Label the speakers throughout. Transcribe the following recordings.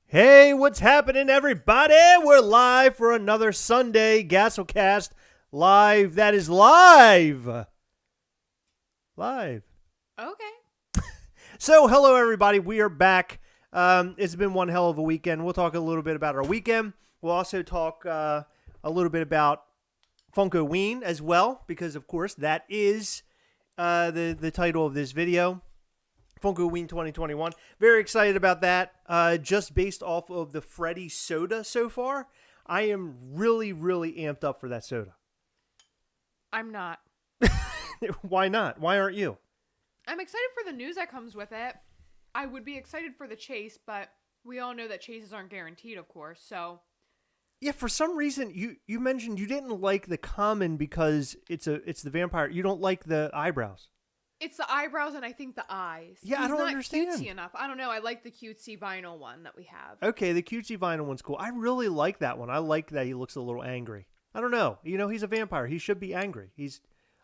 Speaker 1: Hey, what's happening, everybody? We're live for another Sunday Gastlecast live. That is live. Live.
Speaker 2: Okay.
Speaker 1: So, hello, everybody. We are back. It's been one hell of a weekend. We'll talk a little bit about our weekend. We'll also talk a little bit about Funkoween as well, because, of course, that is the title of this video. Funkoween 2021. Very excited about that. Just based off of the Freddy soda so far, I am really, really amped up for that soda.
Speaker 2: I'm not.
Speaker 1: Why not? Why aren't you?
Speaker 2: I'm excited for the news that comes with it. I would be excited for the chase, but we all know that chases aren't guaranteed, of course, so...
Speaker 1: Yeah, for some reason, you mentioned you didn't like the common because it's the vampire. You don't like the eyebrows.
Speaker 2: It's the eyebrows and I think the eyes.
Speaker 1: Yeah,
Speaker 2: He's
Speaker 1: I don't
Speaker 2: not
Speaker 1: understand.
Speaker 2: Cutesy enough. I don't know. I like the cutesy vinyl one that we have.
Speaker 1: Okay, the cutesy vinyl one's cool. I really like that one. I like that he looks a little angry. I don't know. You know, he's a vampire. He should be angry.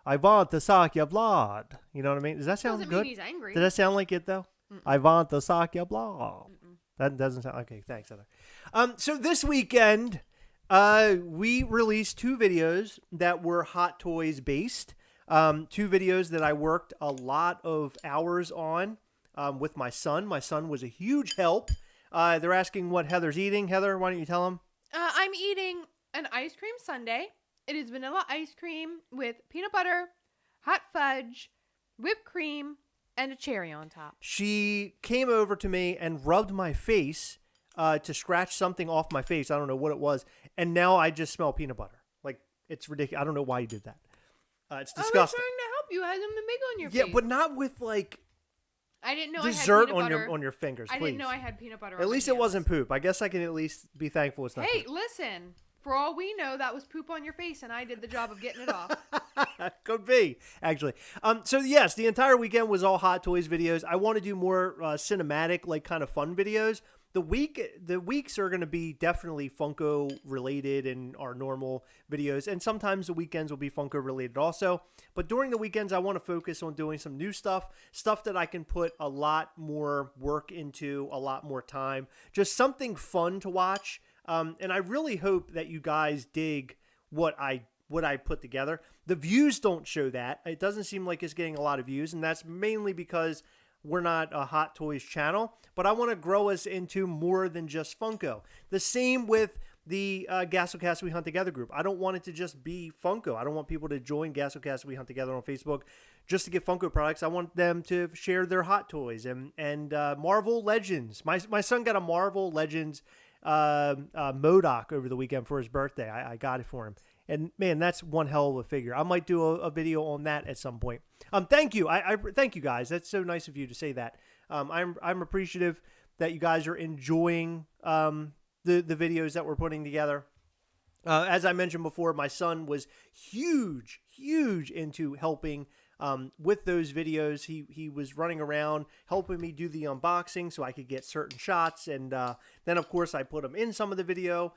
Speaker 1: I want to suck your blood. You know what I mean? Does that sound
Speaker 2: Doesn't
Speaker 1: good?
Speaker 2: mean he's angry.
Speaker 1: Does that sound like it, though?
Speaker 2: Mm-mm.
Speaker 1: I want to suck your blood.
Speaker 2: Mm-mm.
Speaker 1: That doesn't sound... Okay, thanks, Heather. So this weekend, we released two videos that were Hot Toys based. Two videos that I worked a lot of hours on with my son. My son was a huge help. They're asking what Heather's eating. Heather, why don't you tell them?
Speaker 2: I'm eating an ice cream sundae. It is vanilla ice cream with peanut butter, hot fudge, whipped cream, and a cherry on top.
Speaker 1: She came over to me and rubbed my face to scratch something off my face. I don't know what it was. And now I just smell peanut butter. Like, it's ridiculous. I don't know wwhy you did that. It's disgusting.
Speaker 2: I was trying to help you. I had something big on your face.
Speaker 1: Yeah, but not with, like,
Speaker 2: I didn't know
Speaker 1: dessert
Speaker 2: I had peanut butter.
Speaker 1: on your fingers, please.
Speaker 2: I didn't know I had peanut butter on
Speaker 1: At
Speaker 2: my
Speaker 1: least it
Speaker 2: hands.
Speaker 1: wasn't poop. I guess I can at least be thankful it's not
Speaker 2: Hey,
Speaker 1: poop.
Speaker 2: listen. For all we know, that was poop on your face, and I did the job of getting it off.
Speaker 1: Could be, actually. So, yes, the entire weekend was all Hot Toys videos. I want to do more cinematic, like, kind of fun videos. The weeks are going to be definitely Funko related and our normal videos, and sometimes the weekends will be Funko related also. But during the weekends, I want to focus on doing some new stuff that I can put a lot more work into, a lot more time, just something fun to watch. And I really hope that you guys dig what I put together. The views don't show that. It doesn't seem like it's getting a lot of views, and that's mainly because we're not a Hot Toys channel, but I want to grow us into more than just Funko. The same with the Gastlecast We Hunt Together group. I don't want it to just be Funko. I don't want people to join Gastlecast We Hunt Together on Facebook just to get Funko products. I want them to share their Hot Toys and Marvel Legends. My son got a Marvel Legends MODOK over the weekend for his birthday. I got it for him. And man, that's one hell of a figure. I might do a video on that at some point. Thank you. I thank you guys. That's so nice of you to say that. I'm appreciative that you guys are enjoying the videos that we're putting together. As I mentioned before, my son was huge into helping with those videos. He was running around helping me do the unboxing so I could get certain shots. And then, of course, I put them in some of the video,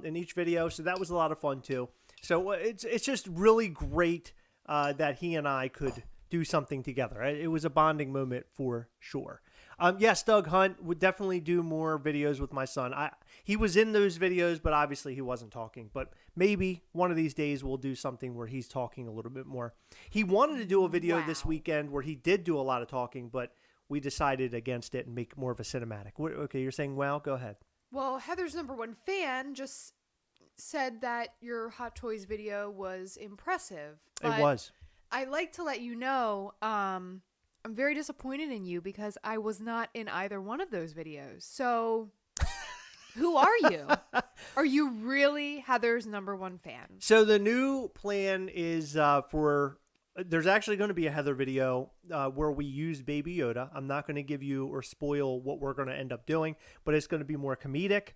Speaker 1: in each video. So that was a lot of fun, too. So it's just really great that he and I could do something together. It was a bonding moment for sure. Yes, Doug Hunt would definitely do more videos with my son. He was in those videos, but obviously he wasn't talking. But maybe one of these days we'll do something where he's talking a little bit more. He wanted to do a video this weekend where he did do a lot of talking, but we decided against it and make more of a cinematic. Okay, you're saying, well, go ahead.
Speaker 2: Well, Heather's #1 fan just said that your Hot Toys video was impressive.
Speaker 1: It was.
Speaker 2: I'd like to let you know, I'm very disappointed in you because I was not in either one of those videos. So, who are you? Are you really Heather's #1 fan?
Speaker 1: So the new plan is there's actually going to be a Heather video where we use Baby Yoda. I'm not going to give you or spoil what we're going to end up doing, but it's going to be more comedic.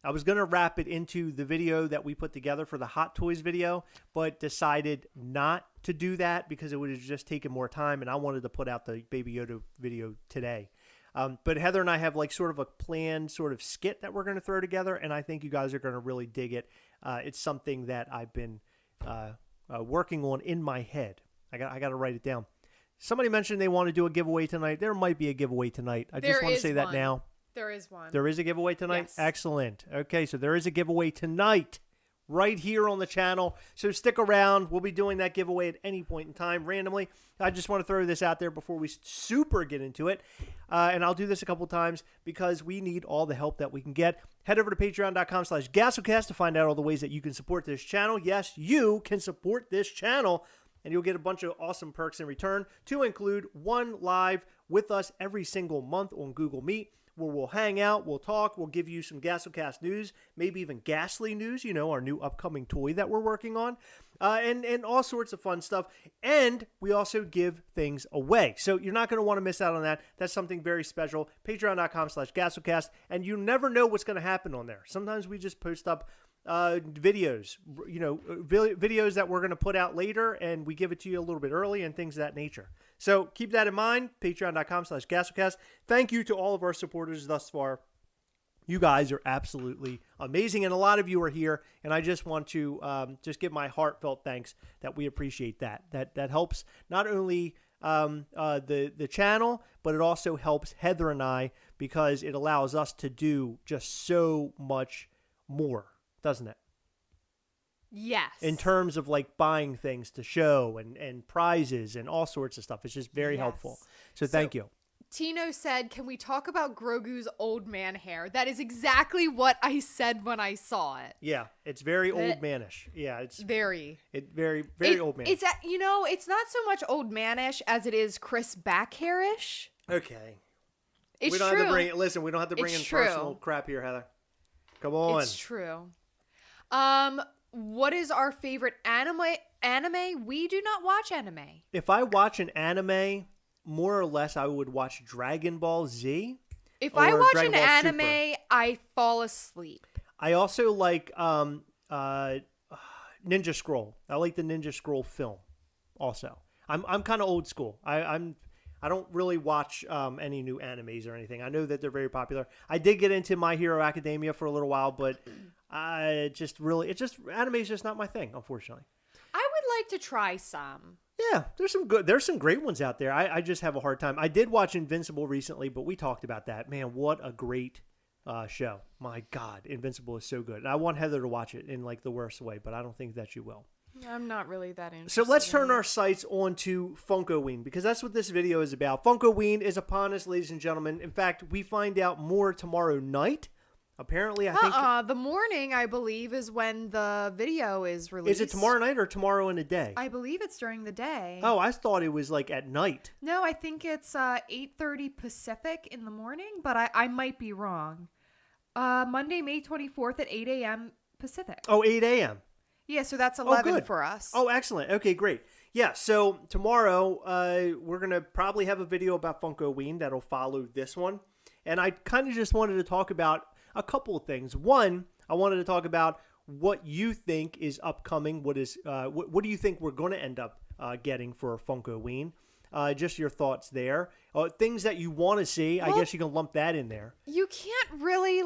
Speaker 1: I was going to wrap it into the video that we put together for the Hot Toys video, but decided not to do that because it would have just taken more time, and I wanted to put out the Baby Yoda video today. But Heather and I have like sort of a planned sort of skit that we're going to throw together, and I think you guys are going to really dig it. It's something that I've been working on in my head. I got to write it down. Somebody mentioned they want to do a giveaway tonight. There might be a giveaway tonight. I just want to say that now.
Speaker 2: There is one.
Speaker 1: There is a giveaway tonight?
Speaker 2: Yes.
Speaker 1: Excellent. Okay, so there is a giveaway tonight right here on the channel. So stick around. We'll be doing that giveaway at any point in time randomly. I just want to throw this out there before we super get into it. And I'll do this a couple times because we need all the help that we can get. Head over to patreon.com/Gastlecast to find out all the ways that you can support this channel. Yes, you can support this channel, and you'll get a bunch of awesome perks in return, to include one live with us every single month on Google Meet, where we'll hang out, we'll talk, we'll give you some Gastlecast news, maybe even Ghastly news, our new upcoming toy that we're working on, and all sorts of fun stuff. And we also give things away. So you're not going to want to miss out on that. That's something very special. Patreon.com/Gastlecast. And you never know what's going to happen on there. Sometimes we just post up videos, videos that we're going to put out later, and we give it to you a little bit early and things of that nature. So keep that in mind. Patreon.com/Gastlecast. Thank you to all of our supporters thus far. You guys are absolutely amazing, and a lot of you are here, and I just want to just give my heartfelt thanks that we appreciate that. That helps not only the channel, but it also helps Heather and I, because it allows us to do just so much more, doesn't it?
Speaker 2: Yes.
Speaker 1: In terms of like buying things to show and prizes and all sorts of stuff. It's just very helpful. So thank you.
Speaker 2: Tino said, can we talk about Grogu's old man hair? That is exactly what I said when I saw it.
Speaker 1: Yeah, it's very old manish. Yeah, it's
Speaker 2: very
Speaker 1: old man.
Speaker 2: It's it's not so much old manish as it is Chris back hairish.
Speaker 1: Okay.
Speaker 2: It's
Speaker 1: we don't
Speaker 2: true.
Speaker 1: have to bring listen, we don't have to bring in personal crap here, Heather. Come on.
Speaker 2: It's true. What is our favorite anime? We do not watch anime.
Speaker 1: If I watch an anime, more or less I would watch Dragon Ball Z.
Speaker 2: If I watch
Speaker 1: Dragon
Speaker 2: an
Speaker 1: Ball
Speaker 2: anime,
Speaker 1: Super.
Speaker 2: I fall asleep.
Speaker 1: I also like Ninja Scroll. I like the Ninja Scroll film also. I'm kind of old school. I don't really watch any new animes or anything. I know that they're very popular. I did get into My Hero Academia for a little while, but anime is just not my thing, unfortunately.
Speaker 2: I would like to try some.
Speaker 1: Yeah, there's some great ones out there. I just have a hard time. I did watch Invincible recently, but we talked about that. Man, what a great show. My God, Invincible is so good. And I want Heather to watch it in like the worst way, but I don't think that she will.
Speaker 2: I'm not really that interested.
Speaker 1: So let's turn our sights on to Funkoween, because that's what this video is about. Funkoween is upon us, ladies and gentlemen. In fact, we find out more tomorrow night. Apparently, I think...
Speaker 2: the morning, I believe, is when the video is released.
Speaker 1: Is it tomorrow night or tomorrow in the day?
Speaker 2: I believe it's during the day.
Speaker 1: Oh, I thought it was like at night.
Speaker 2: No, I think it's 8:30 Pacific in the morning, but I might be wrong. Monday, May 24th at 8 a.m. Pacific.
Speaker 1: Oh, 8 a.m.
Speaker 2: Yeah, so that's 11
Speaker 1: good.
Speaker 2: for us.
Speaker 1: Oh, excellent. Okay, great. Yeah, so tomorrow we're going to probably have a video about Funkoween that'll follow this one. And I kind of just wanted to talk about a couple of things. One, I wanted to talk about what you think is upcoming. What do you think we're going to end up getting for Funkoween? Just your thoughts there. Things that you want to see. Well, I guess you can lump that in there.
Speaker 2: You can't really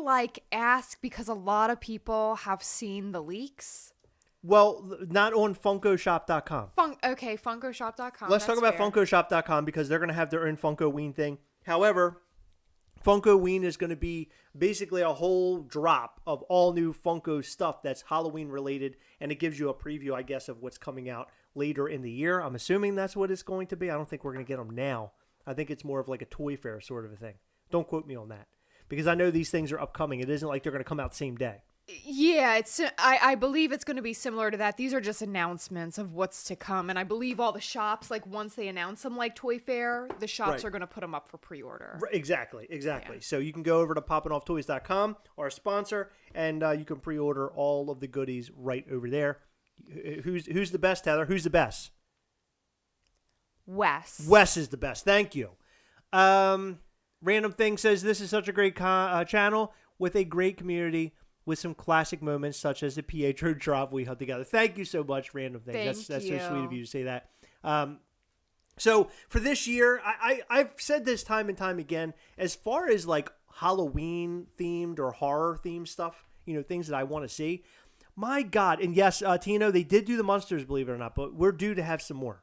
Speaker 2: ask, because a lot of people have seen the leaks.
Speaker 1: Well, not on FunkoShop.com.
Speaker 2: Okay, FunkoShop.com.
Speaker 1: Let's talk about FunkoShop.com, because they're going to have their own Funkoween thing. However, Funkoween is going to be basically a whole drop of all new Funko stuff that's Halloween related, and it gives you a preview, I guess, of what's coming out later in the year. I'm assuming that's what it's going to be. I don't think we're going to get them now. I think it's more of like a toy fair sort of a thing. Don't quote me on that, because I know these things are upcoming. It isn't like they're going to come out the same day.
Speaker 2: Yeah, I believe it's going to be similar to that. These are just announcements of what's to come, and I believe all the shops, once they announce them, like Toy Fair, the shops are going to put them up for pre-order.
Speaker 1: Exactly. Yeah. So you can go over to poppingofftoys.com, our sponsor, and you can pre-order all of the goodies right over there. Who's the best, Heather? Who's the best?
Speaker 2: Wes.
Speaker 1: Wes is the best. Thank you. Random Thing says, this is such a great channel with a great community, with some classic moments such as the Pietro drop we held together. Thank you so much, Random Thing. That's so sweet of you to say that. So for this year, I've said this time and time again, as far as Halloween themed or horror themed stuff, things that I want to see. My God. And yes, Tino, they did do the Munsters, believe it or not, but we're due to have some more.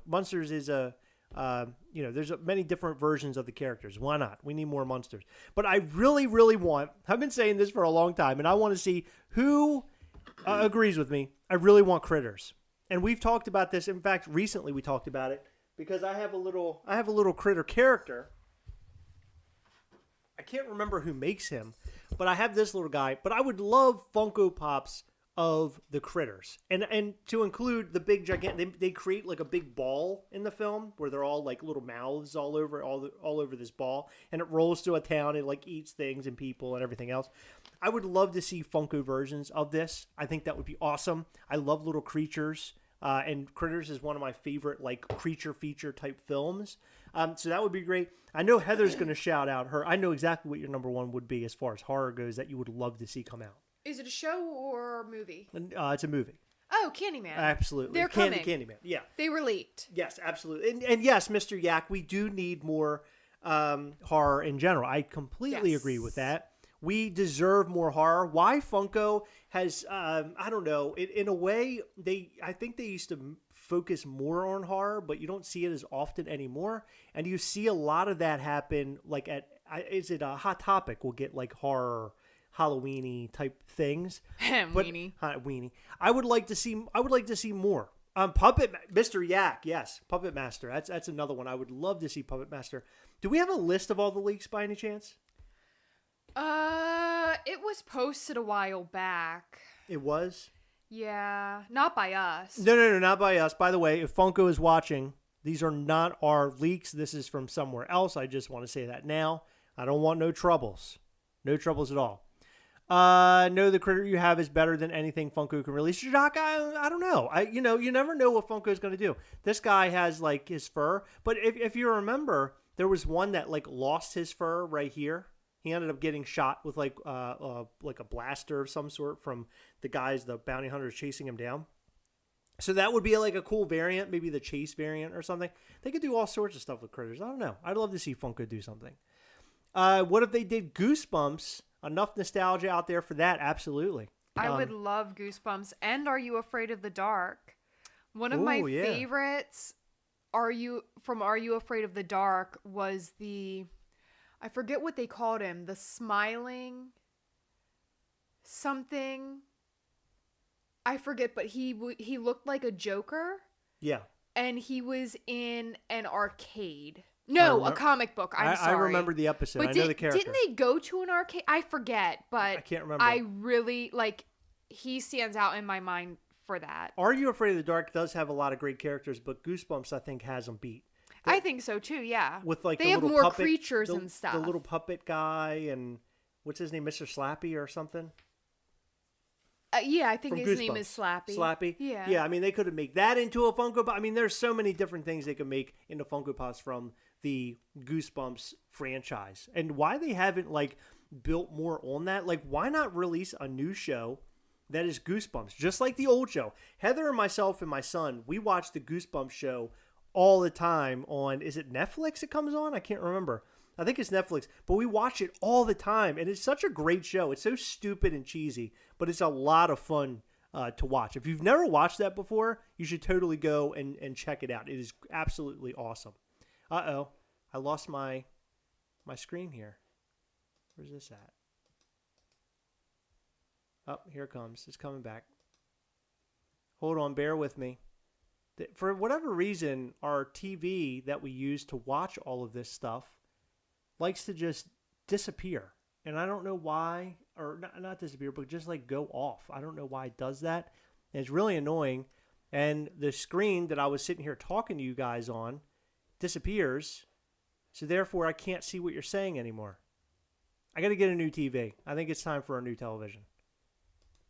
Speaker 1: Munsters is a There's many different versions of the characters. Why not? We need more monsters. But I really, really want, I've been saying this for a long time, and I want to see who agrees with me. I really want critters. And we've talked about this. In fact, recently we talked about it because I have a little critter character. I can't remember who makes him, but I have this little guy. But I would love Funko Pops of the critters, and to include the big gigantic. They create like a big ball in the film where they're all like little mouths all over this ball, and it rolls through a town and like eats things and people and everything else. I would love to see Funko versions of this. I think that would be awesome. I love little creatures. And Critters is one of my favorite like creature feature type films. So that would be great. I know Heather's going to shout out her. I know exactly what your number one would be as far as horror goes that you would love to see come out.
Speaker 2: Is it a show or a movie?
Speaker 1: It's a movie.
Speaker 2: Oh, Candyman.
Speaker 1: Absolutely.
Speaker 2: They're coming.
Speaker 1: Candyman. Yeah.
Speaker 2: They were leaked.
Speaker 1: Yes, absolutely. And yes, Mr. Yak, we do need more horror in general. I completely agree with that. We deserve more horror. Why Funko has, I don't know, in a way, I think they used to focus more on horror, but you don't see it as often anymore. And you see a lot of that happen, like is it a Hot Topic will get like horror, Halloween-y type things. Weenie. I would like to see more. Mr. Yak, yes, Puppet Master. That's another one. I would love to see Puppet Master. Do we have a list of all the leaks by any chance?
Speaker 2: It was posted a while back.
Speaker 1: It was?
Speaker 2: Yeah, not by us.
Speaker 1: No, not by us. By the way, if Funko is watching, these are not our leaks. This is from somewhere else. I just want to say that now. I don't want no troubles. No troubles at all. No, the critter you have is better than anything Funko can release. Jacques, I don't know. You never know what Funko is going to do. This guy has like his fur, but if you remember, there was one that like lost his fur right here. He ended up getting shot with like a blaster of some sort from the bounty hunters chasing him down. So that would be like a cool variant, maybe the chase variant or something. They could do all sorts of stuff with critters. I don't know. I'd love to see Funko do something. What if they did Goosebumps? Enough nostalgia out there for that. Absolutely.
Speaker 2: I would love Goosebumps. And Are You Afraid of the Dark? One of my favorites, Are You Afraid of the Dark, was I forget what they called him. The smiling something. I forget, but he looked like a Joker.
Speaker 1: Yeah.
Speaker 2: And he was in an arcade. No, a comic book. I'm sorry.
Speaker 1: I remember the episode. But I know the character.
Speaker 2: Didn't they go to an arcade? I forget, but
Speaker 1: I can't remember.
Speaker 2: I really he stands out in my mind for that.
Speaker 1: Are You Afraid of the Dark does have a lot of great characters, but Goosebumps I think has them beat.
Speaker 2: I think so too. Yeah.
Speaker 1: With like
Speaker 2: they have more puppet, creatures and stuff.
Speaker 1: The little puppet guy and what's his name, Mr. Slappy or something.
Speaker 2: Yeah, I think his name is Slappy.
Speaker 1: Slappy?
Speaker 2: Yeah.
Speaker 1: Yeah, I mean, they could have made that into a Funko Pop. I mean, there's so many different things they could make into Funko Pops from the Goosebumps franchise. And why they haven't, built more on that? Why not release a new show that is Goosebumps? Just like the old show. Heather and myself and my son, we watch the Goosebumps show all the time on, is it Netflix it comes on? I can't remember. I think it's Netflix, but we watch it all the time, and it's such a great show. It's so stupid and cheesy, but it's a lot of fun to watch. If you've never watched that before, you should totally go and check it out. It is absolutely awesome. Uh-oh, I lost my screen here. Where's this at? Oh, here it comes. It's coming back. Hold on, bear with me. For whatever reason, our TV that we use to watch all of this stuff likes to just disappear. And I don't know why, or not disappear, but just go off. I don't know why it does that. And it's really annoying. And the screen that I was sitting here talking to you guys on disappears. So therefore, I can't see what you're saying anymore. I got to get a new TV. I think it's time for a new television.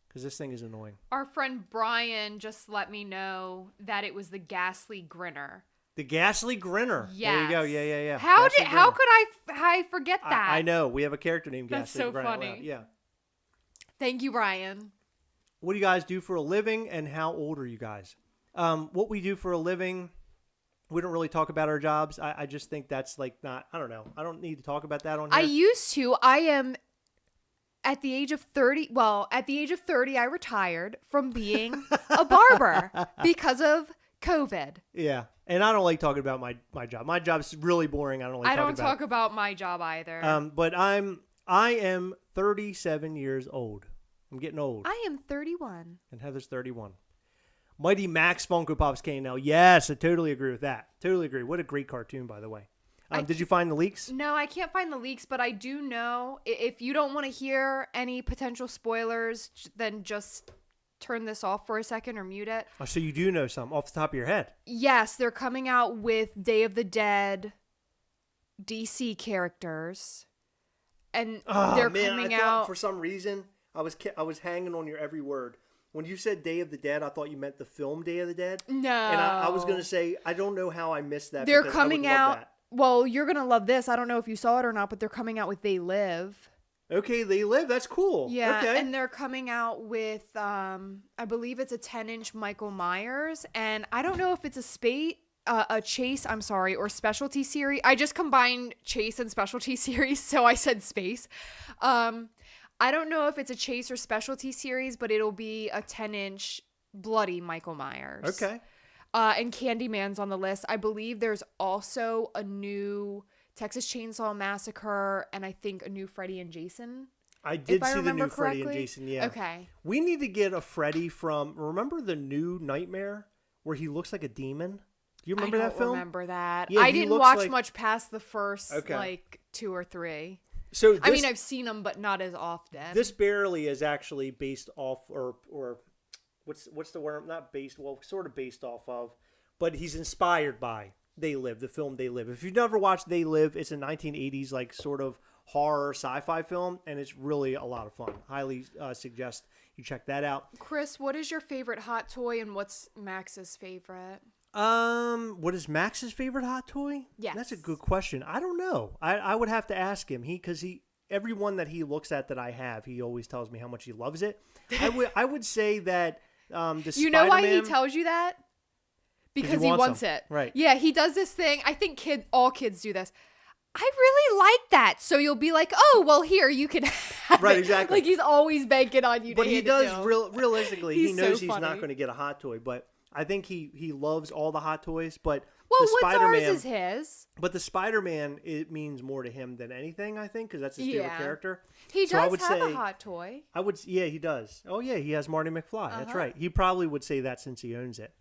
Speaker 1: Because this thing is annoying.
Speaker 2: Our friend Brian just let me know that it was the Ghastly Grinner.
Speaker 1: The Ghastly Grinner.
Speaker 2: Yes.
Speaker 1: There you go. Yeah.
Speaker 2: How could I forget that?
Speaker 1: I know. We have a character named
Speaker 2: That's
Speaker 1: Ghastly
Speaker 2: so
Speaker 1: Grinner.
Speaker 2: funny.
Speaker 1: Yeah.
Speaker 2: Thank you, Brian.
Speaker 1: What do you guys do for a living, and how old are you guys? What we do for a living, we don't really talk about our jobs. I just think that's not, I don't know. I don't need to talk about that on here.
Speaker 2: I used to. I am at the age of 30. Well, at the age of 30, I retired from being a barber because of COVID.
Speaker 1: Yeah. And I don't like talking about my job. My job's really boring. I don't like
Speaker 2: I
Speaker 1: talking
Speaker 2: don't talk about my job either.
Speaker 1: But I am 37 years old. I'm getting old.
Speaker 2: I am 31.
Speaker 1: And Heather's 31. Mighty Max Funko Pops K&L. Yes, I totally agree with that. Totally agree. What a great cartoon, by the way. Did you find the leaks?
Speaker 2: No, I can't find the leaks, but I do know if you don't want to hear any potential spoilers, then just turn this off for a second or mute it.
Speaker 1: Oh, so you do know some off the top of your head.
Speaker 2: Yes, they're coming out with Day of the Dead DC characters. And they're coming out
Speaker 1: for some reason I was hanging on your every word. When you said Day of the Dead, I thought you meant the film Day of the Dead.
Speaker 2: No.
Speaker 1: And I was going to say, I don't know how I missed that.
Speaker 2: They're coming out. Well, you're going to love this. I don't know if you saw it or not, but they're coming out with They Live.
Speaker 1: Okay, They Live. That's cool.
Speaker 2: Yeah,
Speaker 1: okay.
Speaker 2: And they're coming out with, I believe it's a 10-inch Michael Myers. And I don't know if it's a Chase, or specialty series. I just combined Chase and specialty series, so I said space. I don't know if it's a Chase or specialty series, but it'll be a 10-inch bloody Michael Myers.
Speaker 1: Okay.
Speaker 2: And Candyman's on the list. I believe there's also a new Texas Chainsaw Massacre and I think a new Freddy and Jason.
Speaker 1: I did see the new Freddy and Jason, yeah.
Speaker 2: Okay.
Speaker 1: We need to get a Freddy remember the new Nightmare where he looks like a demon? Do you remember that film?
Speaker 2: I don't remember that.
Speaker 1: Yeah,
Speaker 2: I didn't watch much past the first, 2 or 3.
Speaker 1: So
Speaker 2: I've seen them, but not as often.
Speaker 1: This barely is actually based off, or what's the word? Not based, well, sort of based off of, but he's inspired by They Live, the film They Live. If you've never watched They Live, it's a 1980s like sort of horror sci-fi film, and it's really a lot of fun. Highly suggest you check that out.
Speaker 2: Chris, what is your favorite hot toy, and what's Max's favorite?
Speaker 1: What is Max's favorite hot toy?
Speaker 2: Yes.
Speaker 1: That's a good question. I don't know. I would have to ask him. Because every one that he looks at that I have, he always tells me how much he loves it. I would say that the
Speaker 2: You know why he tells you that? Because he wants
Speaker 1: them.
Speaker 2: it.
Speaker 1: Right.
Speaker 2: Yeah, he does this thing. I think all kids do this. I really like that. So you'll be like, oh, well, here, you can have
Speaker 1: Right,
Speaker 2: it.
Speaker 1: exactly.
Speaker 2: Like he's always banking on you to
Speaker 1: But he
Speaker 2: hand
Speaker 1: does,
Speaker 2: it to him.
Speaker 1: realistically, he knows he's
Speaker 2: funny.
Speaker 1: not going to get a hot toy. But I think he loves all the hot toys. But
Speaker 2: Well,
Speaker 1: the
Speaker 2: what's
Speaker 1: Spider-Man,
Speaker 2: ours is his.
Speaker 1: But the Spider-Man, it means more to him than anything, I think, because that's his favorite character.
Speaker 2: He
Speaker 1: So I
Speaker 2: does
Speaker 1: would
Speaker 2: have
Speaker 1: say,
Speaker 2: a hot toy.
Speaker 1: Yeah, he does. Oh, yeah, he has Marty McFly. That's right. He probably would say that since he owns it.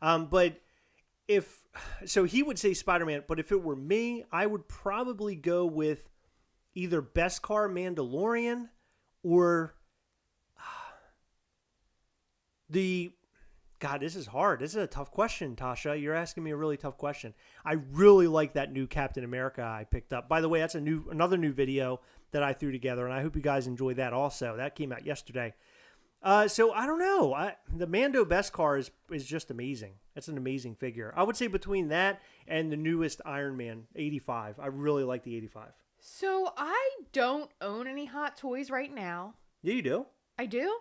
Speaker 1: But so he would say Spider-Man, but if it were me, I would probably go with either Beskar Mandalorian or God, this is hard. This is a tough question, Tasha. You're asking me a really tough question. I really like that new Captain America I picked up. By the way, that's another new video that I threw together, and I hope you guys enjoy that also. That came out yesterday. So I don't know. The Mando Beskar is just amazing. It's an amazing figure. I would say between that and the newest Iron Man 85. I really like the 85.
Speaker 2: So I don't own any hot toys right now.
Speaker 1: Yeah, you do.
Speaker 2: I do?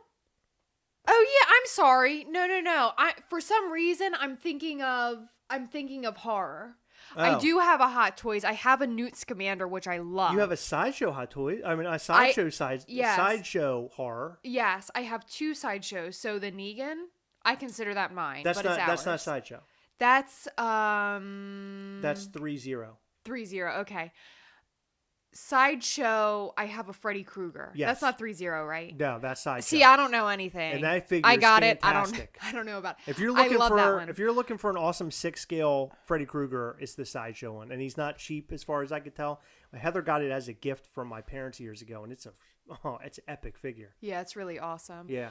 Speaker 2: Oh yeah, I'm sorry. No. For some reason I'm thinking of horror.
Speaker 1: Oh.
Speaker 2: I do have a hot toys. I have a Newt Scamander, which I love.
Speaker 1: You have a sideshow hot toy. I mean, a sideshow
Speaker 2: yes.
Speaker 1: sideshow horror.
Speaker 2: Yes, I have 2 sideshows. So the Negan, I consider that mine.
Speaker 1: That's
Speaker 2: but
Speaker 1: not.
Speaker 2: it's
Speaker 1: That's not
Speaker 2: ours.
Speaker 1: sideshow.
Speaker 2: That's
Speaker 1: That's 3-0.
Speaker 2: 3-0. Okay. Sideshow, I have a Freddy Krueger.
Speaker 1: Yes.
Speaker 2: That's not 3-0, right?
Speaker 1: No, that's sideshow.
Speaker 2: See, I don't know anything.
Speaker 1: And that figure
Speaker 2: I got
Speaker 1: is
Speaker 2: it.
Speaker 1: fantastic.
Speaker 2: I don't know about it.
Speaker 1: If you're
Speaker 2: I
Speaker 1: looking
Speaker 2: love that
Speaker 1: for
Speaker 2: one.
Speaker 1: if you're looking for an awesome 6-scale Freddy Krueger, it's the sideshow one, and he's not cheap as far as I could tell. Heather got it as a gift from my parents years ago, and it's an epic figure.
Speaker 2: Yeah, it's really awesome.
Speaker 1: Yeah.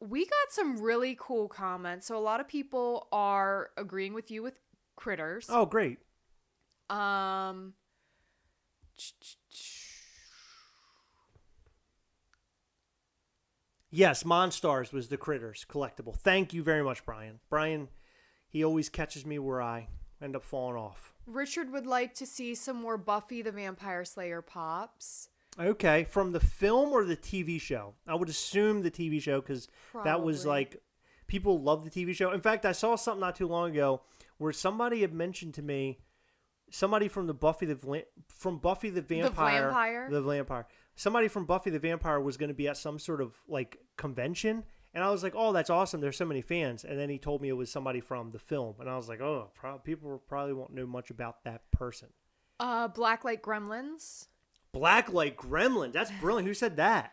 Speaker 2: We got some really cool comments. So a lot of people are agreeing with you with Critters.
Speaker 1: Oh, great. Yes, Monstars was the Critters collectible. Thank you very much, Brian. Brian, he always catches me where I end up falling off.
Speaker 2: Richard would like to see some more Buffy the Vampire Slayer pops.
Speaker 1: Okay, from the film or the TV show? I would assume the TV show because that was like, people love the TV show. In fact, I saw something not too long ago where somebody had mentioned to me, somebody from Buffy the Vampire. Somebody from Buffy the Vampire was going to be at some sort of like convention, And I was like, oh, that's awesome. There's so many fans. And then he told me it was somebody from the film. And I was like, oh, people probably won't know much about that person.
Speaker 2: Blacklight Gremlins.
Speaker 1: Blacklight Gremlin. That's brilliant. Who said that?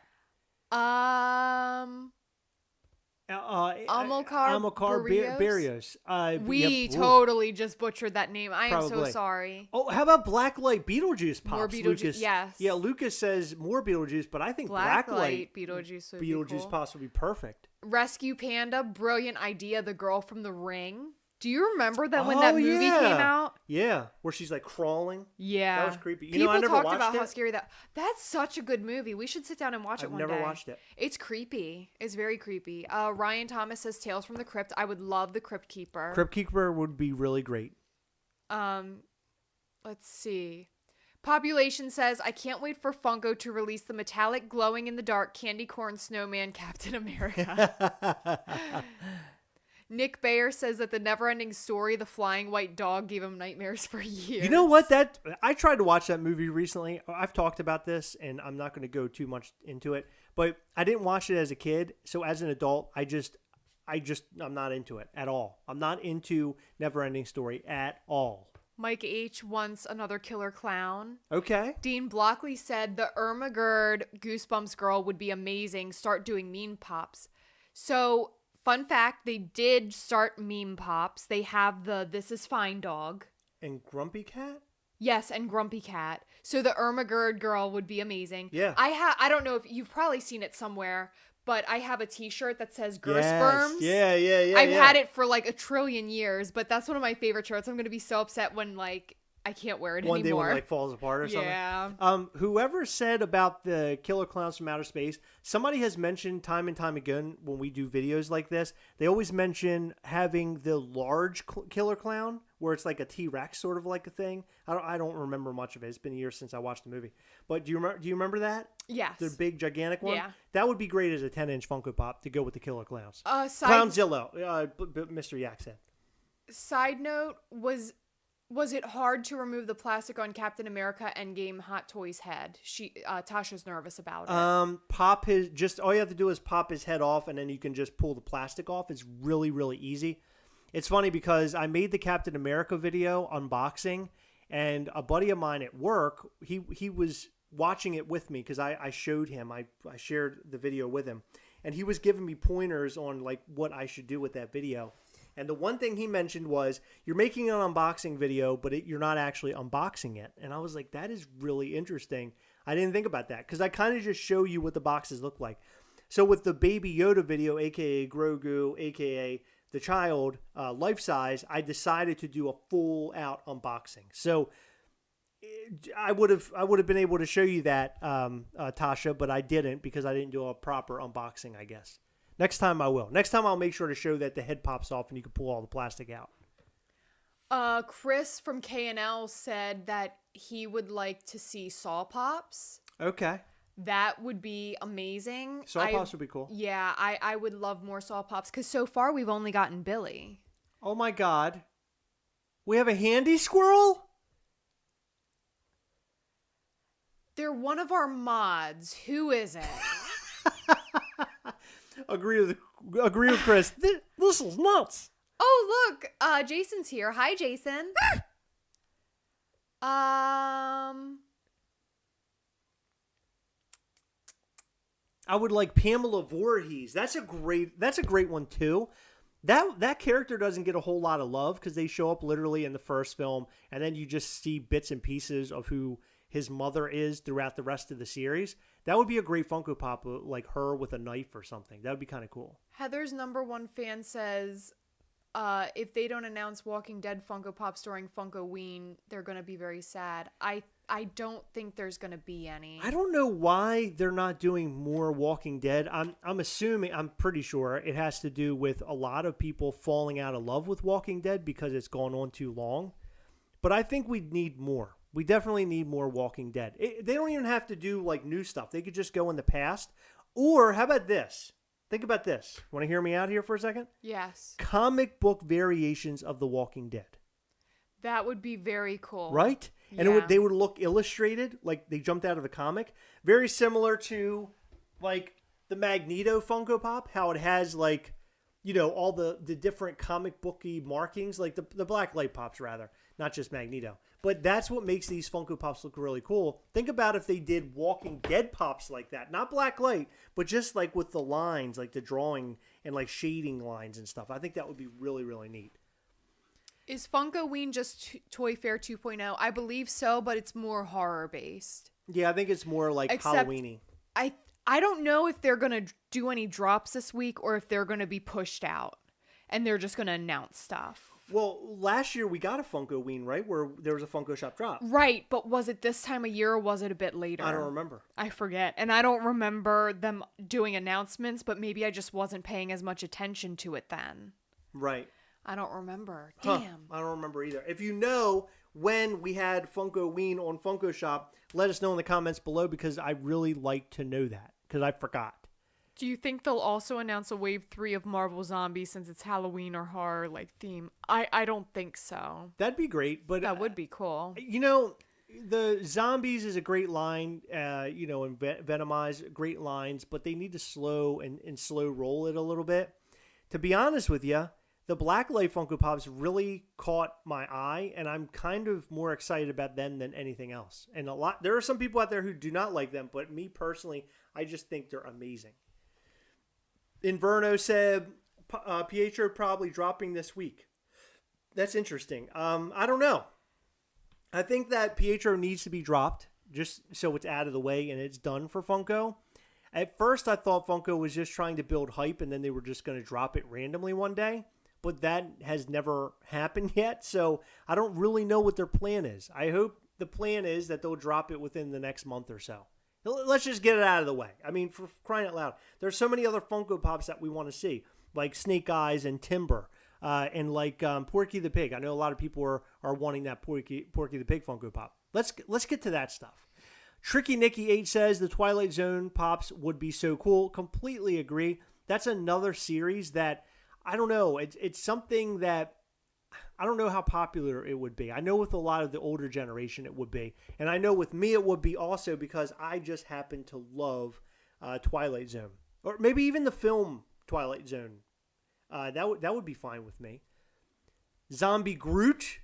Speaker 2: Amilcar
Speaker 1: Barrios.
Speaker 2: We totally just butchered that name. I am so
Speaker 1: Probably.
Speaker 2: sorry.
Speaker 1: Oh, how about Blacklight Beetlejuice pops?
Speaker 2: More Beetlejuice,
Speaker 1: Lucas,
Speaker 2: yes.
Speaker 1: Yeah, Lucas says more Beetlejuice, but I think Blacklight
Speaker 2: Beetlejuice would be cool.
Speaker 1: pops would be perfect.
Speaker 2: Rescue Panda, brilliant idea. The girl from The Ring. Do you remember that when that movie came out?
Speaker 1: Yeah, where she's like crawling.
Speaker 2: Yeah,
Speaker 1: that was creepy.
Speaker 2: People
Speaker 1: I never
Speaker 2: talked
Speaker 1: watched
Speaker 2: about
Speaker 1: it.
Speaker 2: how scary that's such a good movie. We should sit down and watch it one day.
Speaker 1: I've never watched it.
Speaker 2: It's creepy. It's very creepy. Ryan Thomas says Tales from the Crypt. I would love the Crypt Keeper.
Speaker 1: Crypt Keeper would be really great.
Speaker 2: Let's see. Population says, I can't wait for Funko to release the metallic glowing in the dark candy corn snowman Captain America. Nick Bayer says that the Neverending Story, the flying white dog, gave him nightmares for years.
Speaker 1: You know what? I tried to watch that movie recently. I've talked about this, and I'm not going to go too much into it. But I didn't watch it as a kid, so as an adult, I'm not into it at all. I'm not into Neverending Story at all.
Speaker 2: Mike H. wants another killer clown.
Speaker 1: Okay.
Speaker 2: Dean Blockley said the Ermagerd Goosebumps girl would be amazing. Start doing meme pops. So, fun fact, they did start meme pops. They have the This Is Fine dog.
Speaker 1: And Grumpy Cat?
Speaker 2: Yes, and Grumpy Cat. So the Ermagerd girl would be amazing.
Speaker 1: Yeah.
Speaker 2: I don't know if you've probably seen it somewhere, but I have a t-shirt that says Gersperms.
Speaker 1: Yes. Yeah.
Speaker 2: I've had it for like a trillion years, but that's one of my favorite shirts. I'm going to be so upset when like I can't wear it
Speaker 1: One day
Speaker 2: anymore.
Speaker 1: when it like falls apart or something.
Speaker 2: Yeah.
Speaker 1: Whoever said about the killer clowns from outer space, somebody has mentioned time and time again when we do videos like this, they always mention having the large killer clown where it's like a T-Rex sort of like a thing. I don't remember much of it. It's been years since I watched the movie. But do you remember that?
Speaker 2: Yes.
Speaker 1: The big gigantic one?
Speaker 2: Yeah.
Speaker 1: That would be great as a 10-inch Funko Pop to go with the killer clowns.
Speaker 2: Clownzilla,
Speaker 1: Mr. Yak said.
Speaker 2: Side note, was it hard to remove the plastic on Captain America Endgame Hot Toys head? Tasha's nervous about it.
Speaker 1: All you have to do is pop his head off, and then you can just pull the plastic off. It's really, really easy. It's funny because I made the Captain America video unboxing, and a buddy of mine at work, he was watching it with me because I showed him. I shared the video with him, and he was giving me pointers on like what I should do with that video. And the one thing he mentioned was, you're making an unboxing video, but you're not actually unboxing it. And I was like, that is really interesting. I didn't think about that because I kind of just show you what the boxes look like. So with the Baby Yoda video, a.k.a. Grogu, a.k.a. the child, life size, I decided to do a full out unboxing. So I would have been able to show you that, Tasha, but I didn't because I didn't do a proper unboxing, I guess. Next time I will. Next time I'll make sure to show that the head pops off and you can pull all the plastic out.
Speaker 2: Chris from K&L said that he would like to see Saw Pops.
Speaker 1: Okay.
Speaker 2: That would be amazing.
Speaker 1: Saw Pops would be cool.
Speaker 2: Yeah, I would love more Saw Pops because so far we've only gotten Billy.
Speaker 1: Oh my God. We have a handy squirrel?
Speaker 2: They're one of our mods. Who is it?
Speaker 1: Agree with Chris. This is nuts.
Speaker 2: Oh, look. Jason's here. Hi, Jason.
Speaker 1: I would like Pamela Voorhees. That's a great one too. That character doesn't get a whole lot of love because they show up literally in the first film, and then you just see bits and pieces of who his mother is throughout the rest of the series. That would be a great Funko Pop, like her with a knife or something. That would be kind of cool.
Speaker 2: Heather's #1 fan says, if they don't announce Walking Dead Funko Pops during Funkoween, they're going to be very sad. I don't think there's going to be any.
Speaker 1: I don't know why they're not doing more Walking Dead. I'm pretty sure it has to do with a lot of people falling out of love with Walking Dead because it's gone on too long. But I think we need more. We definitely need more Walking Dead. They don't even have to do like new stuff. They could just go in the past. Or how about this? Think about this. Want to hear me out here for a second?
Speaker 2: Yes.
Speaker 1: Comic book variations of The Walking Dead.
Speaker 2: That would be very cool.
Speaker 1: Right? And
Speaker 2: yeah.
Speaker 1: they would look illustrated, like they jumped out of the comic. Very similar to like the Magneto Funko Pop, how it has like, all the different comic booky markings, like the Black Light Pops rather, not just Magneto. But that's what makes these Funko Pops look really cool. Think about if they did Walking Dead Pops like that, not Black Light, but just like with the lines, like the drawing and like shading lines and stuff. I think that would be really, really neat.
Speaker 2: Is Funkoween just Toy Fair 2.0? I believe so, but it's more horror based.
Speaker 1: Yeah, I think it's more like Halloween-y.
Speaker 2: I don't know if they're going to do any drops this week or if they're going to be pushed out and they're just going to announce stuff.
Speaker 1: Well, last year we got a Funkoween, right? Where there was a Funko Shop drop.
Speaker 2: Right, but was it this time of year or was it a bit later?
Speaker 1: I don't remember.
Speaker 2: I forget. And I don't remember them doing announcements, but maybe I just wasn't paying as much attention to it then.
Speaker 1: Right.
Speaker 2: I don't remember.
Speaker 1: Huh.
Speaker 2: Damn.
Speaker 1: I don't remember either. If you know when we had Funkoween on Funko Shop, let us know in the comments below because I really like to know that because I forgot.
Speaker 2: Do you think they'll also announce a wave 3 of Marvel Zombies since it's Halloween or horror like theme? I don't think so.
Speaker 1: That'd be great, but
Speaker 2: that would be cool.
Speaker 1: The Zombies is a great line, and Venomize, great lines, but they need to slow roll it a little bit. To be honest with you, the Blacklight Funko Pops really caught my eye, and I'm kind of more excited about them than anything else. And there are some people out there who do not like them, but me personally, I just think they're amazing. Inverno said Pietro probably dropping this week. That's interesting. I don't know. I think that Pietro needs to be dropped just so it's out of the way and it's done for Funko. At first, I thought Funko was just trying to build hype and then they were just going to drop it randomly one day. But that has never happened yet. So I don't really know what their plan is. I hope the plan is that they'll drop it within the next month or so. Let's just get it out of the way. I mean, for crying out loud. There's so many other Funko Pops that we want to see, like Snake Eyes and Timber, and like Porky the Pig. I know a lot of people are wanting that Porky the Pig Funko Pop. Let's get to that stuff. Tricky Nicky 8 says the Twilight Zone Pops would be so cool. Completely agree. That's another series that, I don't know. It's something that I don't know how popular it would be. I know with a lot of the older generation it would be. And I know with me it would be also because I just happen to love Twilight Zone. Or maybe even the film Twilight Zone. That would be fine with me. Zombie Groot.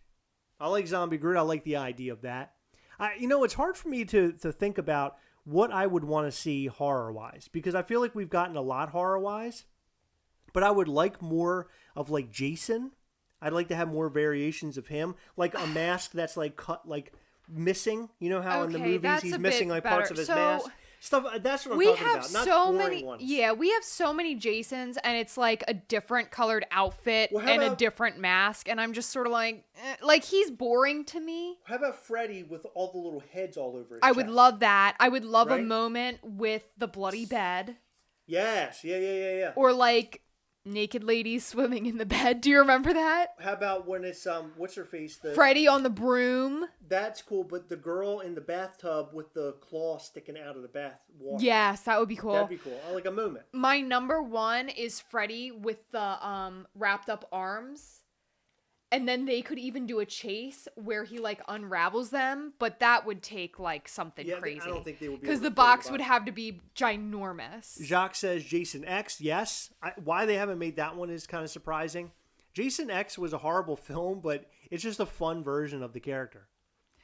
Speaker 1: I like Zombie Groot. I like the idea of that. It's hard for me to think about what I would want to see horror-wise. Because I feel like we've gotten a lot horror-wise. But I would like more of like Jason. I'd like to have more variations of him, like a mask that's like cut, like missing. You know how in the movies he's missing like parts of his mask. Stuff. That's what I'm talking about. Not so many ones.
Speaker 2: Yeah, we have so many Jasons, and it's like a different colored outfit and a different mask, and I'm just sort of like he's boring to me.
Speaker 1: How about Freddy with all the little heads all over his
Speaker 2: chest?
Speaker 1: Would
Speaker 2: love that. I would love a moment with the bloody bed.
Speaker 1: Yes. Yeah.
Speaker 2: Or like naked ladies swimming in the bed. Do you remember that?
Speaker 1: How about when it's what's her face?
Speaker 2: Freddy on the broom.
Speaker 1: That's cool, but the girl in the bathtub with the claw sticking out of the bath water.
Speaker 2: Yes, that would be cool.
Speaker 1: That'd be cool. I like a moment.
Speaker 2: My number one is Freddy with the wrapped up arms. And then they could even do a chase where he like unravels them, but that would take like something crazy.
Speaker 1: I don't think they would be,
Speaker 2: because the box would have to be ginormous.
Speaker 1: Jacques says Jason X. Yes, why they haven't made that one is kind of surprising. Jason X was a horrible film, but it's just a fun version of the character.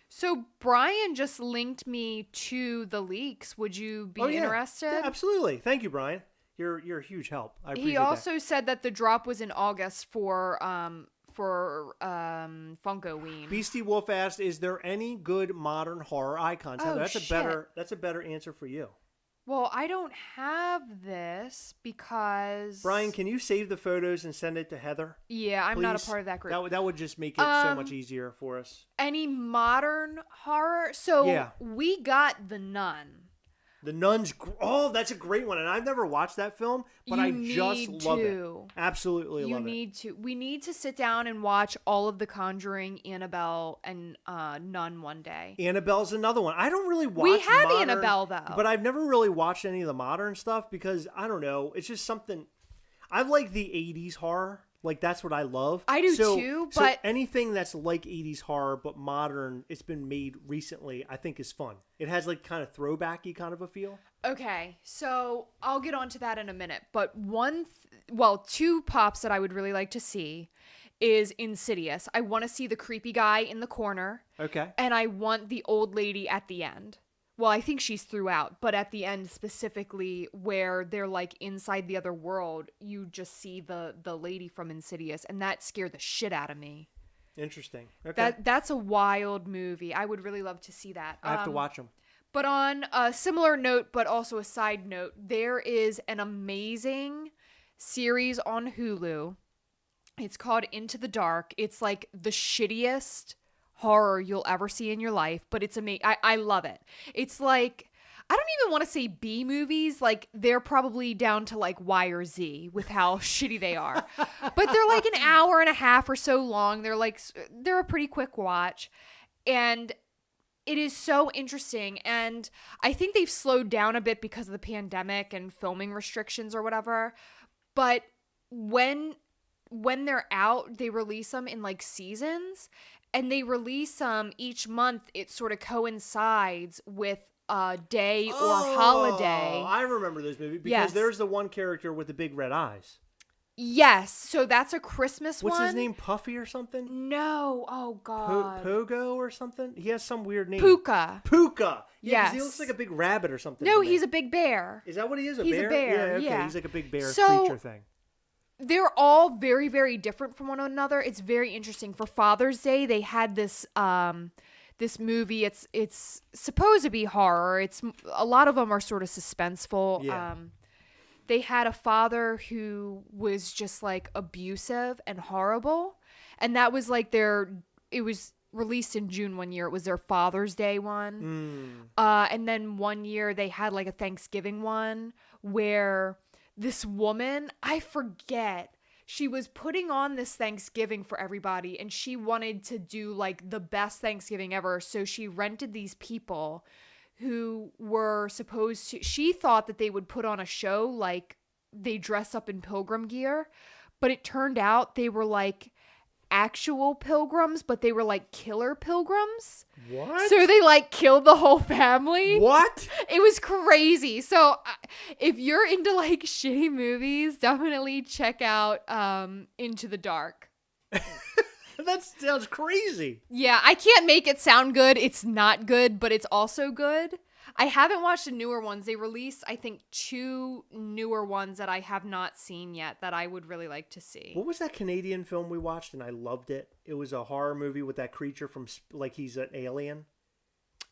Speaker 2: So Brian just linked me to the leaks. Would you be interested?
Speaker 1: Yeah, absolutely. Thank you, Brian. You're a huge help. I appreciate
Speaker 2: He also said that the drop was in August for Funkoween.
Speaker 1: Beastie Wolf asked, "Is there any good modern horror icons?" That's a better answer for you.
Speaker 2: Well, I don't have this because
Speaker 1: Brian, can you save the photos and send it to Heather?
Speaker 2: Yeah, I'm not a part of that group.
Speaker 1: That would just make it so much easier for us.
Speaker 2: Any modern horror? So we got The Nun.
Speaker 1: The Nun's, that's a great one, and I've never watched that film, but I just love it. Absolutely love it.
Speaker 2: You need to. We need to sit down and watch all of The Conjuring, Annabelle, and Nun one day.
Speaker 1: Annabelle's another one. I don't really watch
Speaker 2: We have
Speaker 1: modern,
Speaker 2: Annabelle, though.
Speaker 1: But I've never really watched any of the modern stuff because, I don't know, it's just something... I like the 80s horror, Like, that's what I love.
Speaker 2: I do too,
Speaker 1: so
Speaker 2: but
Speaker 1: anything that's like 80s horror but modern, it's been made recently, I think is fun. It has like kind of throwbacky kind of a feel.
Speaker 2: okay, so I'll get onto that in a minute. But two pops that I would really like to see is Insidious. I want to see the creepy guy in the corner.
Speaker 1: Okay.
Speaker 2: And I want the old lady at the end. Well, I think she's throughout, but at the end specifically where they're like inside the other world, you just see the lady from Insidious, and that scared the shit out of me.
Speaker 1: Interesting. Okay.
Speaker 2: That's a wild movie. I would really love to see that.
Speaker 1: I have to watch them.
Speaker 2: But on a similar note, but also a side note, there is an amazing series on Hulu. It's called Into the Dark. It's like the shittiest horror you'll ever see in your life, but it's amazing. I love it. It's like, I don't even want to say B movies. Like, they're probably down to like Y or Z with how shitty they are. But they're like an hour and a half or so long. They're a pretty quick watch. And it is so interesting. And I think they've slowed down a bit because of the pandemic and filming restrictions or whatever. But when they're out, they release them in like seasons. And they release them each month. It sort of coincides with a day or holiday.
Speaker 1: I remember those movies because there's the one character with the big red eyes.
Speaker 2: Yes. So that's a Christmas one.
Speaker 1: What's his name? Puffy or something?
Speaker 2: No. Oh, God.
Speaker 1: Pogo or something? He has some weird name.
Speaker 2: Puka.
Speaker 1: Yeah,
Speaker 2: Yes.
Speaker 1: he looks like a big rabbit or something.
Speaker 2: No, he's a big bear.
Speaker 1: Is that what he is?
Speaker 2: He's a bear.
Speaker 1: Yeah, okay.
Speaker 2: Yeah.
Speaker 1: He's like a big bear
Speaker 2: So,
Speaker 1: creature thing.
Speaker 2: They're all very, very different from one another. It's very interesting. For Father's Day, they had this this movie. It's supposed to be horror. It's a lot of them are sort of suspenseful.
Speaker 1: Yeah.
Speaker 2: They had a father who was just like abusive and horrible, and that was like it was released in June one year. It was their Father's Day one. And then one year they had like a Thanksgiving one where this woman, I forget, she was putting on this Thanksgiving for everybody, and she wanted to do like the best Thanksgiving ever. So she rented these people who were supposed to, she thought that they would put on a show, like they dress up in pilgrim gear, but it turned out they were like actual pilgrims, but they were like killer pilgrims.
Speaker 1: What?
Speaker 2: So they like killed the whole family.
Speaker 1: What?
Speaker 2: It was crazy. So if you're into like shitty movies, definitely check out Into the Dark.
Speaker 1: That sounds crazy.
Speaker 2: Yeah, I can't make it sound good. It's not good, but it's also good. I haven't watched the newer ones. They released, I think, 2 newer ones that I have not seen yet that I would really like to see.
Speaker 1: What was that Canadian film we watched and I loved it? It was a horror movie with that creature from, like, he's an alien.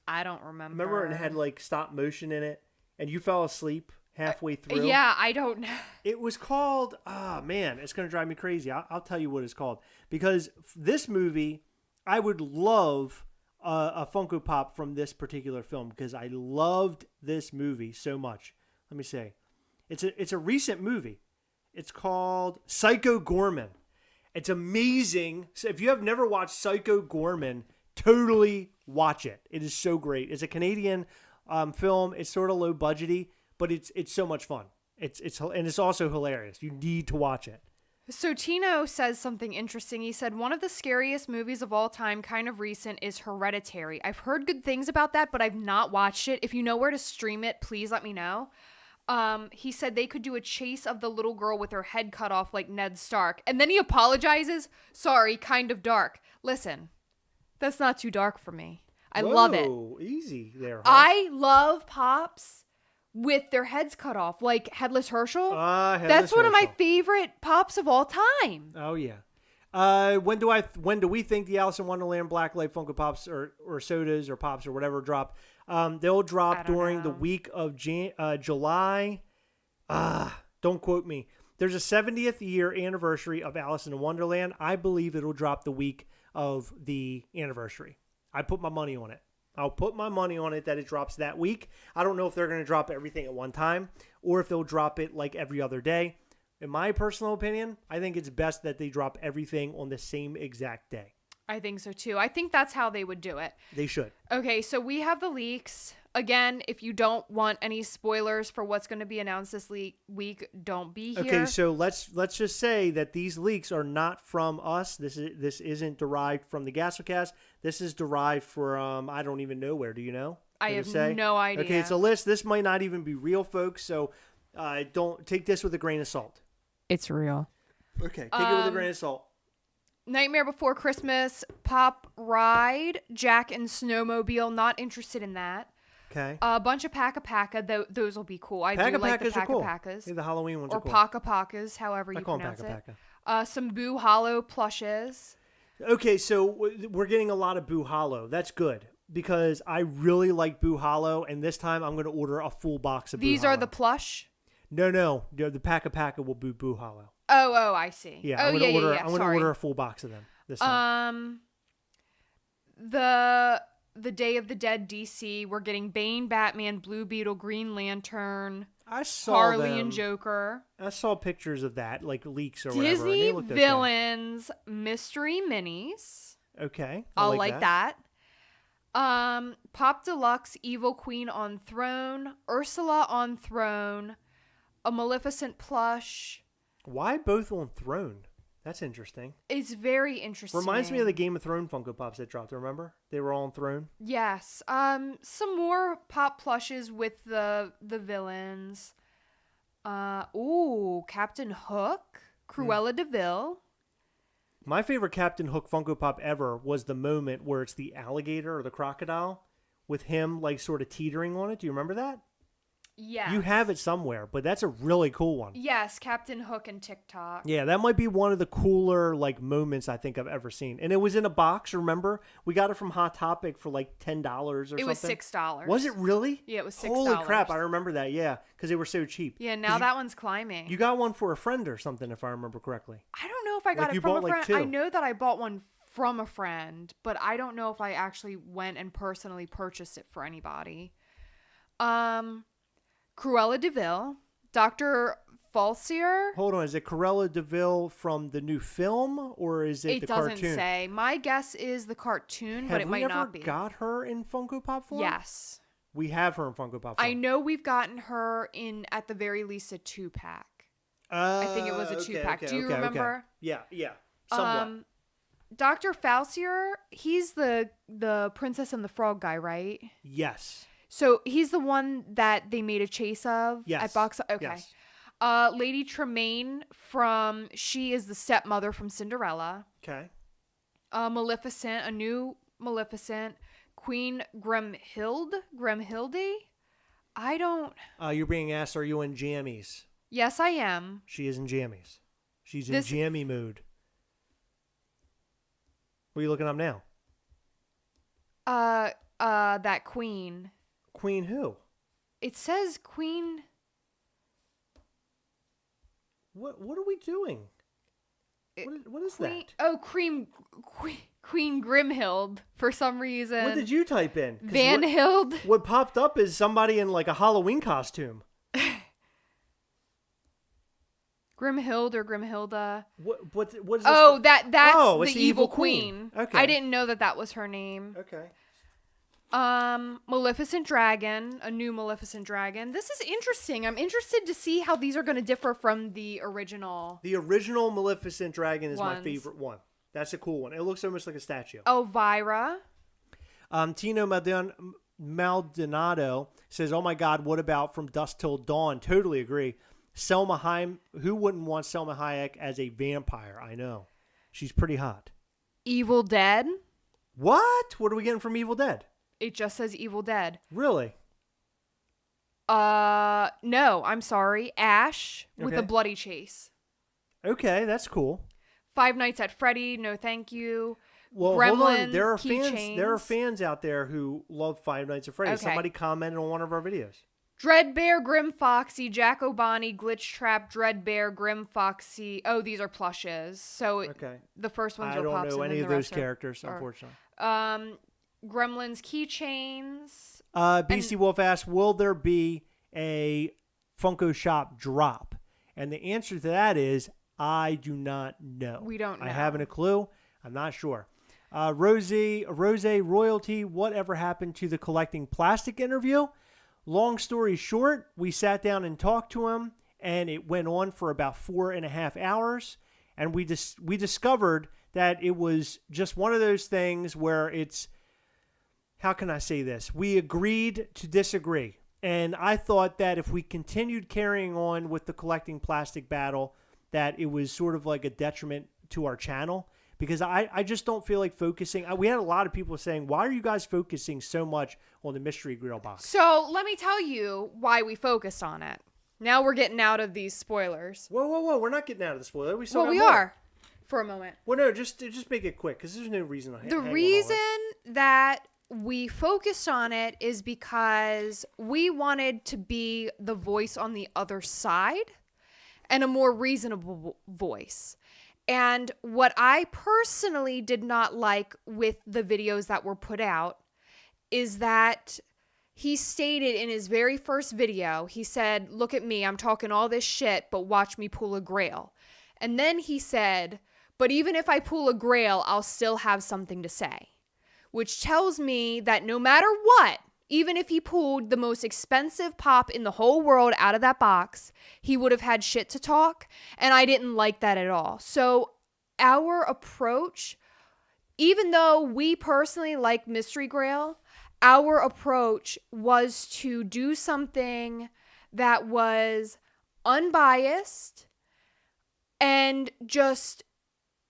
Speaker 2: I don't remember.
Speaker 1: Remember, and it had like stop motion in it, and you fell asleep halfway through.
Speaker 2: Yeah, I don't know.
Speaker 1: It was called. Man, it's gonna drive me crazy. I'll tell you what it's called, because this movie, I would love a Funko Pop from this particular film because I loved this movie so much. Let me say, it's a recent movie. It's called Psycho Gorman. It's amazing. So if you have never watched Psycho Gorman, totally watch it. It is so great. It's a Canadian film. It's sort of low budgety, but it's so much fun. It's also hilarious. You need to watch it.
Speaker 2: So Tino says something interesting. He said, one of the scariest movies of all time, kind of recent, is Hereditary. I've heard good things about that, but I've not watched it. If you know where to stream it, please let me know. He said they could do a chase of the little girl with her head cut off like Ned Stark. And then he apologizes. Sorry, kind of dark. Listen, that's not too dark for me. I love it.
Speaker 1: Easy there, huh?
Speaker 2: I love pops with their heads cut off, like Headless Herschel. That's one of my favorite pops of all time.
Speaker 1: Oh yeah. When do we think the Alice in Wonderland Blacklight Funko Pops or sodas or pops or whatever drop? They'll drop during the week of July. Don't quote me. There's a 70th year anniversary of Alice in Wonderland. I believe it'll drop the week of the anniversary. I put my money on it. I'll put my money on it that it drops that week. I don't know if they're going to drop everything at one time or if they'll drop it like every other day. In my personal opinion, I think it's best that they drop everything on the same exact day.
Speaker 2: I think so too. I think that's how they would do it.
Speaker 1: They should.
Speaker 2: Okay, so we have the leaks. Again, if you don't want any spoilers for what's going to be announced this week, don't be here.
Speaker 1: Okay, so let's just say that these leaks are not from us. This isn't derived from the Gastlecast. This is derived from I don't even know where. Do you know?
Speaker 2: I have no idea.
Speaker 1: Okay, it's a list. This might not even be real, folks. So don't take this with a grain of salt.
Speaker 2: It's real.
Speaker 1: Okay, take it with a grain of salt.
Speaker 2: Nightmare Before Christmas, Pop Ride, Jack and Snowmobile. Not interested in that.
Speaker 1: Okay.
Speaker 2: A bunch of Paka. Those will be cool. I do like the Paka-Pakas.
Speaker 1: Yeah, the Halloween ones
Speaker 2: or
Speaker 1: are cool.
Speaker 2: Paka-Pakas, however you pronounce it. Some Boo Hollow plushes.
Speaker 1: Okay, so we're getting a lot of Boo Hollow. That's good because I really like Boo Hollow, and this time I'm going to order a full box of Boo Hollow.
Speaker 2: These are the plush?
Speaker 1: No. The Paka will be Boo Hollow.
Speaker 2: Oh, I see.
Speaker 1: Yeah, I'm going to order a full box of them this time.
Speaker 2: The Day of the Dead DC, we're getting Bane, Batman, Blue Beetle, Green Lantern, Harley and Joker.
Speaker 1: I saw pictures of that, like leaks or whatever.
Speaker 2: Disney Villains, okay. Mystery Minis.
Speaker 1: Okay.
Speaker 2: I'll like that. Pop Deluxe, Evil Queen on Throne, Ursula on Throne, a Maleficent plush.
Speaker 1: Why both on Throne? That's interesting.
Speaker 2: It's very interesting.
Speaker 1: Reminds me of the Game of Thrones Funko Pops that dropped. Remember? They were all on Throne.
Speaker 2: Yes. Some more pop plushes with the villains. Captain Hook, Cruella de Vil.
Speaker 1: My favorite Captain Hook Funko Pop ever was the moment where it's the alligator or the crocodile with him like sort of teetering on it. Do you remember that?
Speaker 2: Yes.
Speaker 1: You have it somewhere, but that's a really cool one.
Speaker 2: Yes, Captain Hook and TikTok.
Speaker 1: Yeah, that might be one of the cooler like moments I think I've ever seen. And it was in a box, remember? We got it from Hot Topic for like $10 or something.
Speaker 2: It was $6.
Speaker 1: Was it really?
Speaker 2: Yeah, it was $6.
Speaker 1: Holy crap, I remember that, yeah, because they were so cheap.
Speaker 2: Yeah, now that one's climbing.
Speaker 1: You got one for a friend or something, if I remember correctly.
Speaker 2: I don't know if I got it from a friend. I know that I bought one from a friend, but I don't know if I actually went and personally purchased it for anybody. Cruella de Vil, Dr. Falsier.
Speaker 1: Hold on, is it Cruella de Vil from the new film, or is it the cartoon?
Speaker 2: It doesn't say. My guess is the cartoon, but it might not be.
Speaker 1: Have we ever got her in Funko Pop form?
Speaker 2: Yes.
Speaker 1: We have her in Funko Pop form.
Speaker 2: I know we've gotten her in, at the very least, a 2-pack. I think it was a 2-pack. Do you remember?
Speaker 1: Okay. Yeah, somewhat.
Speaker 2: Dr. Falsier, he's the Princess and the Frog guy, right?
Speaker 1: Yes.
Speaker 2: So he's the one that they made a chase of at Box. Okay.
Speaker 1: Yes.
Speaker 2: Lady Tremaine she is the stepmother from Cinderella.
Speaker 1: Okay.
Speaker 2: Maleficent, a new Maleficent. Queen Grimhilde. I don't.
Speaker 1: You're being asked, are you in jammies?
Speaker 2: Yes, I am.
Speaker 1: She is in jammies. She's in jammy mood. What are you looking up now?
Speaker 2: That queen.
Speaker 1: Queen who?
Speaker 2: It says Queen.
Speaker 1: What are we doing? What is that?
Speaker 2: Oh, Queen Grimhilde for some reason.
Speaker 1: What did you type in?
Speaker 2: Vanhild.
Speaker 1: What popped up is somebody in like a Halloween costume.
Speaker 2: Grimhild or Grimhilda.
Speaker 1: What is this?
Speaker 2: Oh, that's the evil queen.
Speaker 1: Okay.
Speaker 2: I didn't know that was her name.
Speaker 1: Okay.
Speaker 2: Maleficent Dragon, a new Maleficent Dragon. This is interesting. I'm interested to see how these are going to differ from the original.
Speaker 1: The original Maleficent Dragon is my favorite one. That's a cool one. It looks almost like a statue.
Speaker 2: Elvira.
Speaker 1: Tino Maldonado says, "Oh my God, what about From Dusk Till Dawn?" Totally agree. Selma Hayek. Who wouldn't want Selma Hayek as a vampire? I know, she's pretty hot.
Speaker 2: Evil Dead.
Speaker 1: What? What are we getting from Evil Dead?
Speaker 2: It just says Evil Dead.
Speaker 1: Really?
Speaker 2: No, I'm sorry. Ash with a bloody chase.
Speaker 1: Okay, that's cool.
Speaker 2: Five Nights at Freddy, no thank you.
Speaker 1: Well,
Speaker 2: Gremlin,
Speaker 1: hold on. There are
Speaker 2: keychains.
Speaker 1: fans out there who love Five Nights at Freddy's.
Speaker 2: Okay.
Speaker 1: Somebody commented on one of our videos.
Speaker 2: Dreadbear, Grim Foxy, Jack O'Bonney, Glitch Trap, Dreadbear, Grim Foxy. Oh, these are plushes. So the first ones are pops.
Speaker 1: I don't know any of those characters, unfortunately.
Speaker 2: Gremlins keychains.
Speaker 1: Beastie Wolf asks, will there be a Funko Shop drop? And the answer to that is, I do not know.
Speaker 2: We don't know.
Speaker 1: I haven't a clue. I'm not sure. Rose Royalty, whatever happened to the collecting plastic interview? Long story short, we sat down and talked to him, and it went on for about 4.5 hours. And we discovered that it was just one of those things where it's, how can I say this? We agreed to disagree. And I thought that if we continued carrying on with the collecting plastic battle, that it was sort of like a detriment to our channel. Because I just don't feel like focusing. We had a lot of people saying, why are you guys focusing so much on the mystery grill box?
Speaker 2: So let me tell you why we focused on it. Now we're getting out of these spoilers.
Speaker 1: Whoa. We're not getting out of the spoiler. We
Speaker 2: are for a moment.
Speaker 1: Well, no, just make it quick because there's no reason to
Speaker 2: The reason that we focused on it is because we wanted to be the voice on the other side and a more reasonable voice. And what I personally did not like with the videos that were put out is that he stated in his very first video, he said, look at me, I'm talking all this shit, but watch me pull a Grail. And then he said, but even if I pull a Grail, I'll still have something to say. Which tells me that no matter what, even if he pulled the most expensive pop in the whole world out of that box, he would have had shit to talk, and I didn't like that at all. So our approach, even though we personally like Mystery Grail, our approach was to do something that was unbiased and just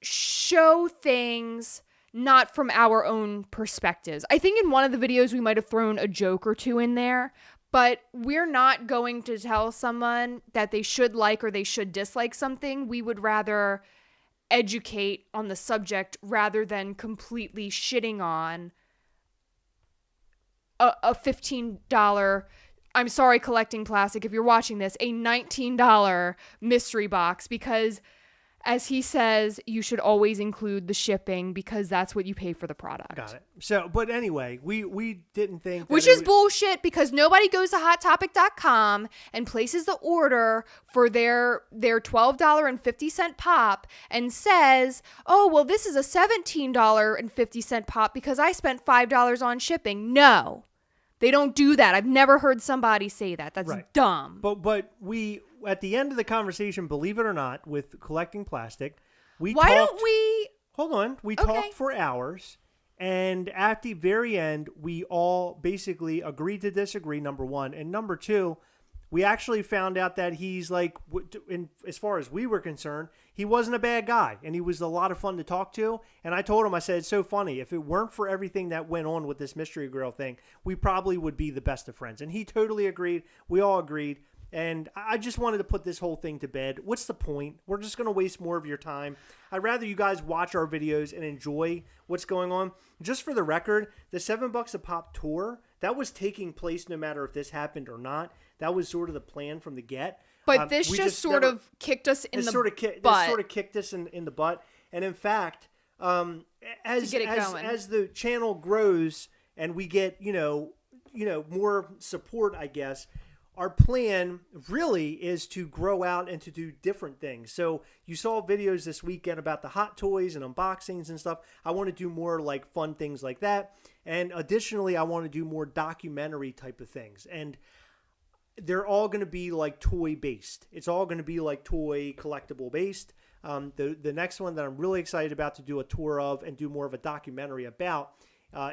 Speaker 2: show things not from our own perspectives. I think in one of the videos we might have thrown a joke or two in there, but we're not going to tell someone that they should like or they should dislike something. We would rather educate on the subject rather than completely shitting on a $15, I'm sorry, collecting plastic, if you're watching this, a $19 mystery box, because as he says, you should always include the shipping because that's what you pay for the product.
Speaker 1: Got it. So, but anyway, we didn't think...
Speaker 2: Which is bullshit because nobody goes to HotTopic.com and places the order for their $12.50 pop and says, oh, well, this is a $17.50 pop because I spent $5 on shipping. No, they don't do that. I've never heard somebody say that. That's right. Dumb.
Speaker 1: But we... At the end of the conversation, believe it or not, with collecting plastic, we Hold on. We talked for hours, and at the very end, we all basically agreed to disagree, number one. And number two, we actually found out that he's like, as far as we were concerned, he wasn't a bad guy, and he was a lot of fun to talk to. And I told him, I said, it's so funny. If it weren't for everything that went on with this Mystery Grill thing, we probably would be the best of friends. And he totally agreed. We all agreed. And I just wanted to put this whole thing to bed. What's the point? We're just going to waste more of your time. I'd rather you guys watch our videos and enjoy what's going on. Just for the record, the $7 a pop tour, that was taking place no matter if this happened or not. That was sort of the plan from the get.
Speaker 2: But this just sort of kicked us in the butt.
Speaker 1: This sort of kicked us in the butt. And in fact, as the channel grows and we get, more support, I guess, our plan really is to grow out and to do different things. So you saw videos this weekend about the hot toys and unboxings and stuff. I want to do more like fun things like that. And additionally, I want to do more documentary type of things. And they're all going to be like toy based. It's all going to be like toy collectible based. The next one that I'm really excited about to do a tour of and do more of a documentary about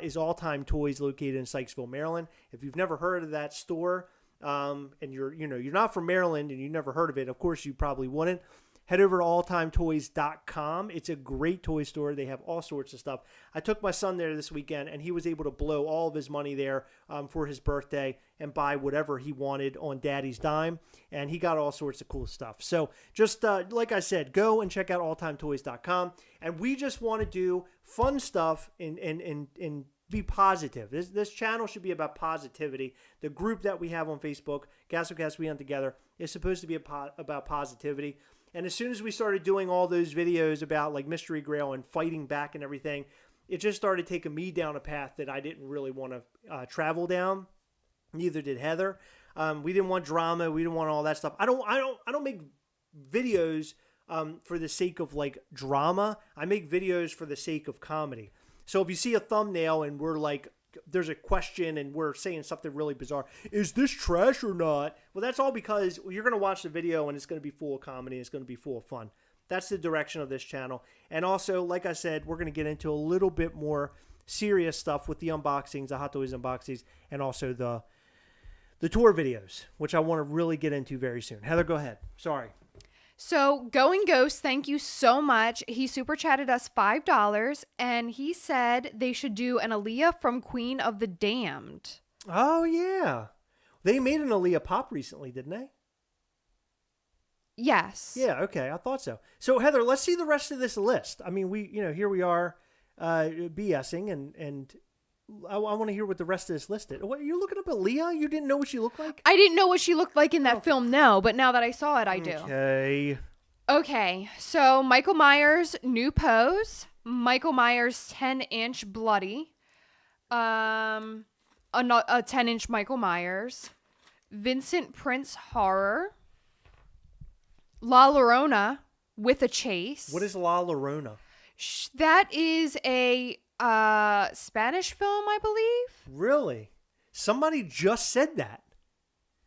Speaker 1: is All Time Toys, located in Sykesville, Maryland. If you've never heard of that store, and you're not from Maryland and you never heard of it, of course you probably wouldn't, head over to alltimetoys.com. It's a great toy store. They have all sorts of stuff. I took my son there this weekend and he was able to blow all of his money there for his birthday and buy whatever he wanted on Daddy's dime, and he got all sorts of cool stuff. So just like I said, go and check out alltimetoys.com, and we just want to do fun stuff and be positive. This channel should be about positivity. The group that we have on Facebook, Gastlecast We Hunt Together, is supposed to be about positivity. And as soon as we started doing all those videos about like Mystery Grail and fighting back and everything, it just started taking me down a path that I didn't really want to travel down. Neither did Heather. We didn't want drama. We didn't want all that stuff. I don't make videos for the sake of like drama. I make videos for the sake of comedy. So if you see a thumbnail and we're like, there's a question and we're saying something really bizarre, is this trash or not? Well, that's all because you're going to watch the video and it's going to be full of comedy. It's going to be full of fun. That's the direction of this channel. And also, like I said, we're going to get into a little bit more serious stuff with the unboxings, the Hot Toys unboxings, and also the tour videos, which I want to really get into very soon. Heather, go ahead. Sorry.
Speaker 2: So, Going Ghost, thank you so much. He super chatted us $5, and he said they should do an Aaliyah from Queen of the Damned.
Speaker 1: Oh, yeah. They made an Aaliyah pop recently, didn't they?
Speaker 2: Yes.
Speaker 1: Yeah, okay. I thought so. So, Heather, let's see the rest of this list. I mean, here we are BSing, and I want to hear what the rest of this list is. What, you're looking up Aaliyah? You didn't know what she looked like?
Speaker 2: I didn't know what she looked like in that film, no, but now that I saw it, I do.
Speaker 1: Okay.
Speaker 2: So Michael Myers, new pose. Michael Myers, 10-inch bloody. A 10-inch Michael Myers. Vincent Prince horror. La Llorona with a chase.
Speaker 1: What is La Llorona?
Speaker 2: That is a Spanish film, I believe.
Speaker 1: Really? Somebody just said that.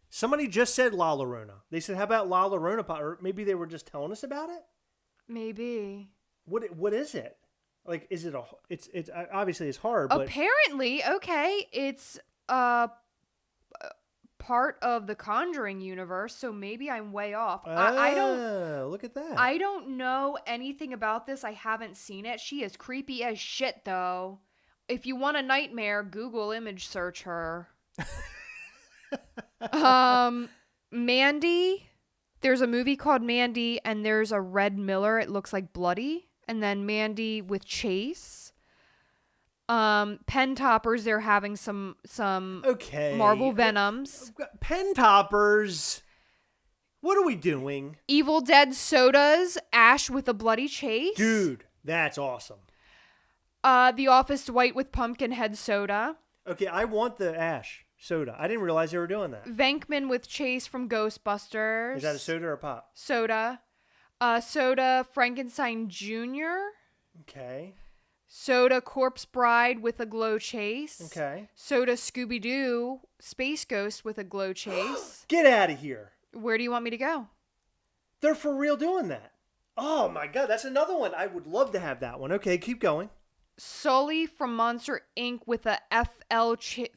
Speaker 1: Somebody just said La Llorona. They said, how about La Llorona? Or maybe they were just telling us about it?
Speaker 2: Maybe.
Speaker 1: What is it? Like, is it it's obviously it's horror, but
Speaker 2: apparently, okay, it's part of the Conjuring universe, so maybe I'm way off. I don't
Speaker 1: look at that.
Speaker 2: I don't know anything about this. I haven't seen it. She is creepy as shit, though. If you want a nightmare, Google image search her. Mandy. There's a movie called Mandy, and there's a Red Miller. It looks like bloody. And then Mandy with Chase. Pen toppers. They're having some Marvel Venoms.
Speaker 1: Pen toppers. What are we doing?
Speaker 2: Evil Dead sodas. Ash with a bloody chase.
Speaker 1: Dude, that's awesome.
Speaker 2: The Office Dwight with pumpkin head soda.
Speaker 1: Okay, I want the Ash soda. I didn't realize they were doing that.
Speaker 2: Venkman with Chase from Ghostbusters.
Speaker 1: Is that a soda or a pop?
Speaker 2: Soda. Soda Frankenstein Jr.
Speaker 1: Okay.
Speaker 2: Soda Corpse Bride with a glow chase.
Speaker 1: Okay.
Speaker 2: Soda Scooby-Doo Space Ghost with a glow chase.
Speaker 1: Get out of here.
Speaker 2: Where do you want me to go?
Speaker 1: They're for real doing that. Oh my God, that's another one. I would love to have that one. Okay, keep going.
Speaker 2: Sully from Monster Inc. with a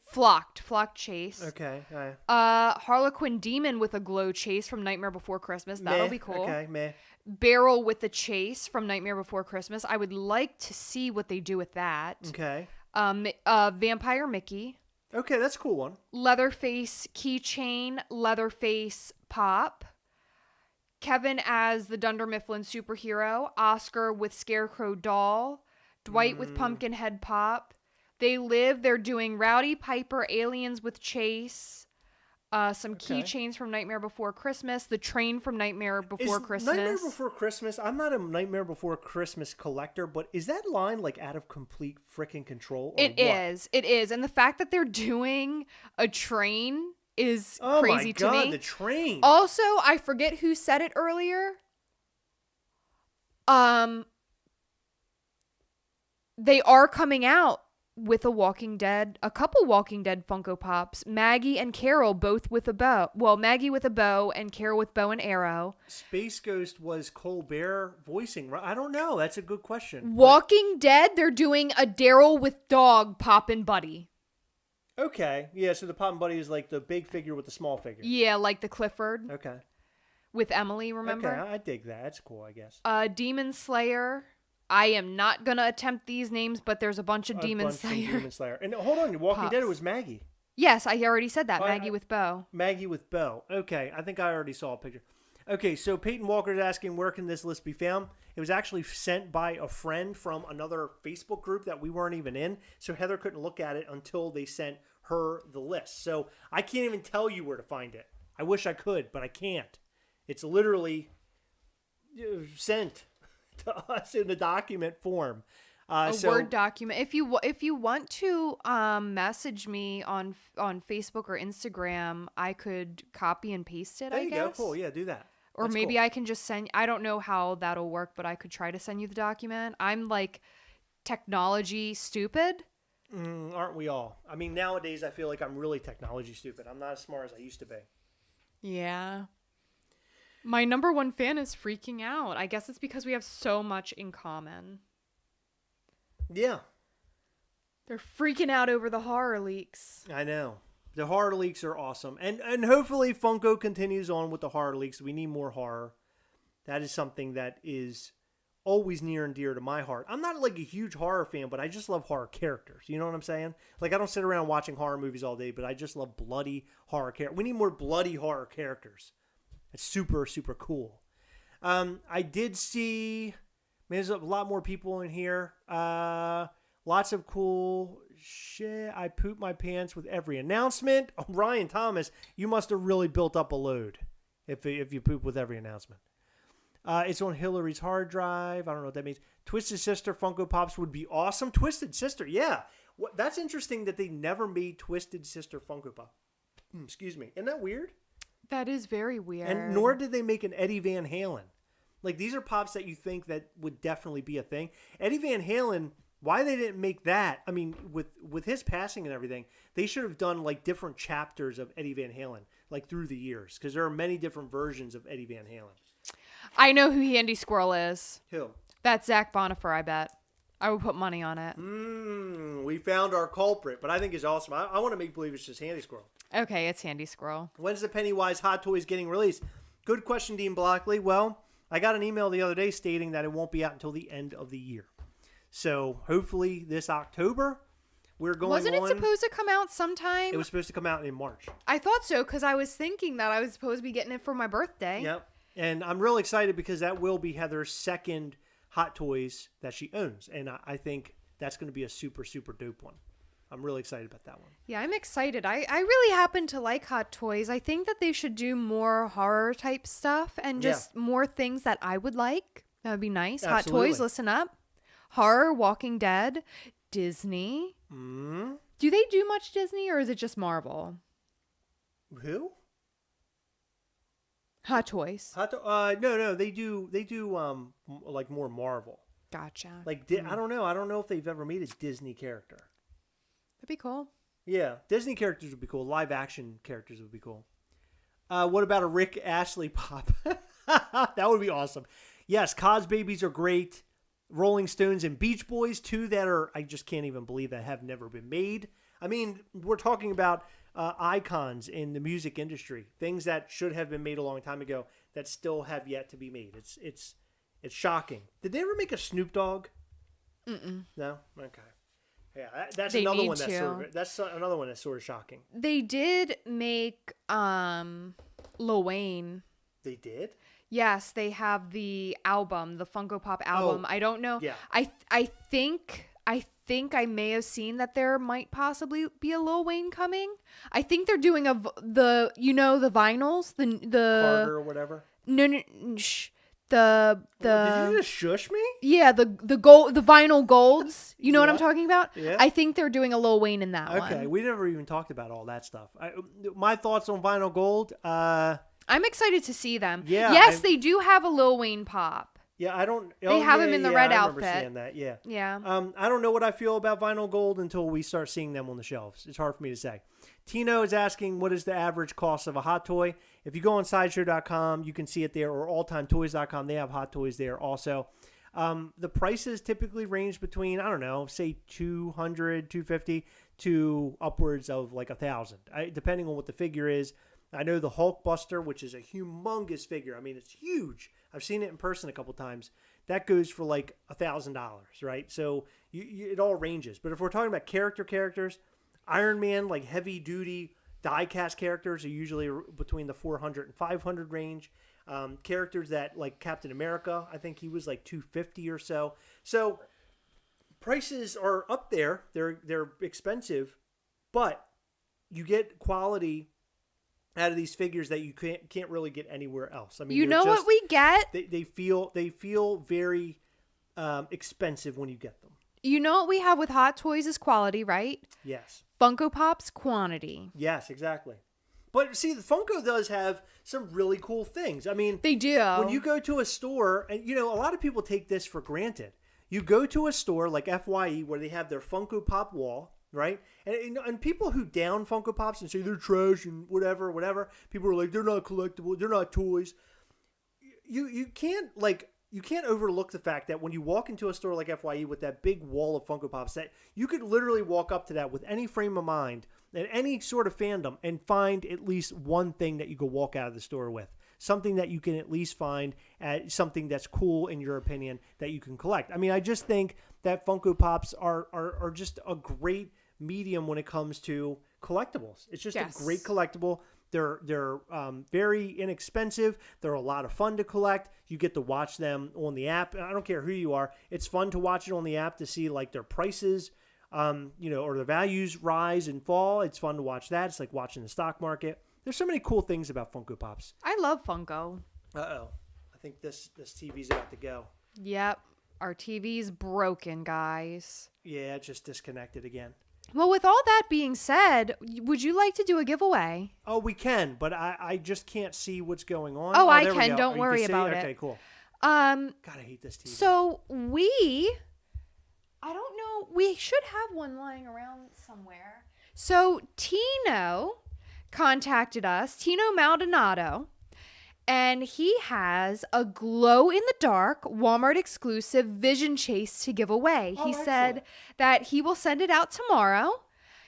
Speaker 2: flock chase.
Speaker 1: Okay.
Speaker 2: Harlequin Demon with a glow chase from Nightmare Before Christmas. That'll be cool.
Speaker 1: Okay, meh.
Speaker 2: Barrel with the chase from Nightmare Before Christmas. I would like to see what they do with that.
Speaker 1: Okay.
Speaker 2: Vampire Mickey.
Speaker 1: Okay, that's a cool one.
Speaker 2: Leatherface keychain. Leatherface pop. Kevin as the Dunder Mifflin superhero. Oscar with Scarecrow doll. Dwight with Pumpkinhead pop. They Live. They're doing Rowdy Piper aliens with Chase. Some keychains from Nightmare Before Christmas. The train from Nightmare Before Christmas.
Speaker 1: Nightmare Before Christmas. I'm not a Nightmare Before Christmas collector, but is that line like out of complete freaking control?
Speaker 2: It is. It is. And the fact that they're doing a train is crazy to me.
Speaker 1: Oh my God, the train.
Speaker 2: Also, I forget who said it earlier. They are coming out with a couple Walking Dead Funko Pops. Maggie and Carol both with a bow. Well, Maggie with a bow and Carol with bow and arrow.
Speaker 1: Space Ghost was Colbert voicing, right? I don't know. That's a good question.
Speaker 2: Walking Dead, they're doing a Daryl with dog Pop and Buddy.
Speaker 1: Okay. Yeah, so the Pop and Buddy is like the big figure with the small figure.
Speaker 2: Yeah, like the Clifford.
Speaker 1: Okay.
Speaker 2: With Emily, remember?
Speaker 1: Okay, I dig that. That's cool, I guess.
Speaker 2: Demon Slayer. I am not going to attempt these names, but there's a bunch of Demon Slayer.
Speaker 1: And hold on, Walking
Speaker 2: Pops.
Speaker 1: Dead, it was Maggie.
Speaker 2: Yes, I already said that. Maggie with bow.
Speaker 1: Maggie with bow. Okay, I think I already saw a picture. Okay, so Peyton Walker is asking, where can this list be found? It was actually sent by a friend from another Facebook group that we weren't even in, so Heather couldn't look at it until they sent her the list. So I can't even tell you where to find it. I wish I could, but I can't. It's literally sent to us in a document form.
Speaker 2: Word document. If you want to message me on Facebook or Instagram, I could copy and paste it.
Speaker 1: There you
Speaker 2: guess.
Speaker 1: go. Cool. Yeah, do that.
Speaker 2: Or maybe cool. I can just send. I don't know how that'll work, but I could try to send you the document. I'm like technology stupid.
Speaker 1: Aren't we all? I mean, nowadays I feel like I'm really technology stupid. I'm not as smart as I used to be.
Speaker 2: Yeah. My number one fan is freaking out. I guess it's because we have so much in common.
Speaker 1: Yeah.
Speaker 2: They're freaking out over the horror leaks.
Speaker 1: I know. The horror leaks are awesome. And hopefully Funko continues on with the horror leaks. We need more horror. That is something that is always near and dear to my heart. I'm not like a huge horror fan, but I just love horror characters. You know what I'm saying? Like, I don't sit around watching horror movies all day, but I just love bloody horror characters. We need more bloody horror characters. It's super, super cool. I did see... Man, there's a lot more people in here. Lots of cool shit. I poop my pants with every announcement. Oh, Ryan Thomas, you must have really built up a load if you poop with every announcement. It's on Hillary's hard drive. I don't know what that means. Twisted Sister Funko Pops would be awesome. Twisted Sister, yeah. That's interesting that they never made Twisted Sister Funko Pop. Excuse me. Isn't that weird?
Speaker 2: That is very weird.
Speaker 1: And nor did they make an Eddie Van Halen. Like, these are pops that you think that would definitely be a thing. Eddie Van Halen, why they didn't make that, I mean, with his passing and everything, they should have done, like, different chapters of Eddie Van Halen, like, through the years. Because there are many different versions of Eddie Van Halen.
Speaker 2: I know who Handy Squirrel is.
Speaker 1: Who?
Speaker 2: That's Zach Bonifer, I bet. I would put money on it.
Speaker 1: We found our culprit, but I think it's awesome. I want to make believe it's just Handy Squirrel.
Speaker 2: Okay, it's Handy Squirrel.
Speaker 1: When's the Pennywise Hot Toys getting released? Good question, Dean Blockley. Well, I got an email the other day stating that it won't be out until the end of the year. So hopefully this October, we're going
Speaker 2: Wasn't it
Speaker 1: on.
Speaker 2: supposed to come out sometime?
Speaker 1: It was supposed to come out in March.
Speaker 2: I thought so, because I was thinking that I was supposed to be getting it for my birthday.
Speaker 1: Yep. And I'm real excited because that will be Heather's second Hot Toys that she owns. And I think that's going to be a super, super dope one. I'm really excited about that one.
Speaker 2: Yeah, I'm excited. I really happen to like Hot Toys. I think that they should do more horror type stuff and just more things that I would like. That would be nice.
Speaker 1: Absolutely.
Speaker 2: Hot Toys, listen up. Horror, Walking Dead, Disney. Do they do much Disney or is it just Marvel?
Speaker 1: Who?
Speaker 2: Hot Toys.
Speaker 1: No, they do like more Marvel.
Speaker 2: Gotcha.
Speaker 1: Like I don't know if they've ever made a Disney character.
Speaker 2: That'd be cool.
Speaker 1: Yeah, Disney characters would be cool. Live action characters would be cool. What about a Rick Astley pop? That would be awesome. Yes, Cos Babies are great. Rolling Stones and Beach Boys, two that are, I just can't even believe that have never been made. I mean, we're talking about icons in the music industry, things that should have been made a long time ago that still have yet to be made. It's shocking. Did they ever make a Snoop Dogg? No? Okay. Yeah, that's
Speaker 2: They
Speaker 1: another
Speaker 2: need
Speaker 1: one that's
Speaker 2: to.
Speaker 1: that's another one that's sort of shocking.
Speaker 2: They did make Lil Wayne.
Speaker 1: They did?
Speaker 2: Yes, they have the album, the Funko Pop album. I don't know.
Speaker 1: Yeah.
Speaker 2: I think I may have seen that there might possibly be a Lil Wayne coming. I think they're doing the vinyls, the
Speaker 1: Carter or whatever.
Speaker 2: No, the
Speaker 1: Did you just shush me?
Speaker 2: yeah, the vinyl golds. You know what I'm
Speaker 1: Yeah.
Speaker 2: talking about?
Speaker 1: Yeah.
Speaker 2: I think they're doing a Lil Wayne in that one.
Speaker 1: Okay, we never even talked about all that stuff. My thoughts on vinyl gold.
Speaker 2: I'm excited to see them.
Speaker 1: Yeah,
Speaker 2: Yes, they do have a Lil Wayne pop.
Speaker 1: Yeah, I don't.
Speaker 2: They have him in the red
Speaker 1: I
Speaker 2: outfit.
Speaker 1: remember seeing that. Yeah.
Speaker 2: Yeah.
Speaker 1: I don't know what I feel about vinyl gold until we start seeing them on the shelves. It's hard for me to say. Tino is asking, what is the average cost of a hot toy? If you go on Sideshow.com, you can see it there, or AllTimeToys.com. They have hot toys there also. The prices typically range between, I don't know, say $200, $250 to upwards of like $1,000, depending on what the figure is. I know the Hulkbuster, which is a humongous figure. I mean, it's huge. I've seen it in person a couple times. That goes for like $1,000, right? So it all ranges. But if we're talking about characters, Iron Man, like heavy duty die-cast characters are usually between the 400 and 500 range. Characters that like Captain America, I think he was like $250 or so. So prices are up there. They're expensive, but you get quality out of these figures that you can't really get anywhere else. I mean,
Speaker 2: You know what we get?
Speaker 1: They feel very expensive when you get them.
Speaker 2: You know what we have with Hot Toys is quality, right?
Speaker 1: Yes.
Speaker 2: Funko Pop's quantity.
Speaker 1: Yes, exactly. But see, the Funko does have some really cool things. I mean,
Speaker 2: They do.
Speaker 1: when you go to a store, and a lot of people take this for granted. You go to a store like FYE where they have their Funko Pop wall, right? And people who down Funko Pops and say they're trash and whatever, people are like, they're not collectible, they're not toys. You can't overlook the fact that when you walk into a store like FYE with that big wall of Funko Pops, that you could literally walk up to that with any frame of mind and any sort of fandom and find at least one thing that you could walk out of the store with. Something that you can at least find as something that's cool in your opinion that you can collect. I mean, I just think that Funko Pops are just a great medium when it comes to collectibles. It's just a great collectible. They're very inexpensive. They're a lot of fun to collect. You get to watch them on the app. I don't care who you are. It's fun to watch it on the app to see like their prices, or the values rise and fall. It's fun to watch that. It's like watching the stock market. There's so many cool things about Funko Pops.
Speaker 2: I love Funko.
Speaker 1: Uh-oh. I think this TV's about to go.
Speaker 2: Yep. Our TV's broken, guys.
Speaker 1: Yeah, it just disconnected again.
Speaker 2: Well, with all that being said, would you like to do a giveaway?
Speaker 1: Oh, we can, but I just can't see what's going on.
Speaker 2: Oh, I
Speaker 1: there we
Speaker 2: can.
Speaker 1: go.
Speaker 2: Don't
Speaker 1: You
Speaker 2: worry
Speaker 1: can see?
Speaker 2: about it.
Speaker 1: Okay, cool.
Speaker 2: God,
Speaker 1: I hate this TV.
Speaker 2: So I don't know. We should have one lying around somewhere. So Tino contacted us, Tino Maldonado, and he has a glow-in-the-dark Walmart exclusive Vision Chase to give away. He said that he will send it out tomorrow.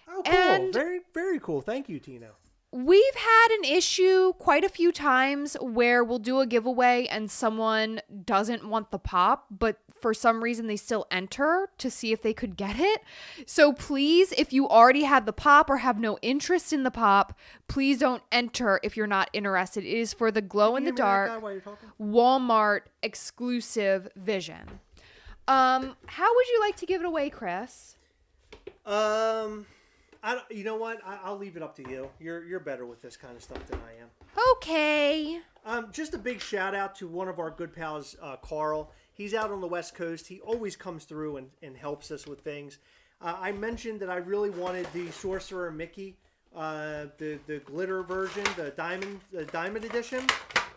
Speaker 1: Oh, cool.
Speaker 2: And
Speaker 1: very, very cool. Thank you, Tino.
Speaker 2: We've had an issue quite a few times where we'll do a giveaway and someone doesn't want the pop, but for some reason they still enter to see if they could get it. So please, if you already have the pop or have no interest in the pop, please don't enter if you're not interested. It is for the glow-in-the-dark Walmart exclusive Vision. How would you like to give it away, Chris?
Speaker 1: You know what? I'll leave it up to you. You're better with this kind of stuff than I am.
Speaker 2: Okay.
Speaker 1: Just a big shout out to one of our good pals, Carl. He's out on the West Coast. He always comes through and helps us with things. I mentioned that I really wanted the Sorcerer Mickey, the glitter version, the diamond edition,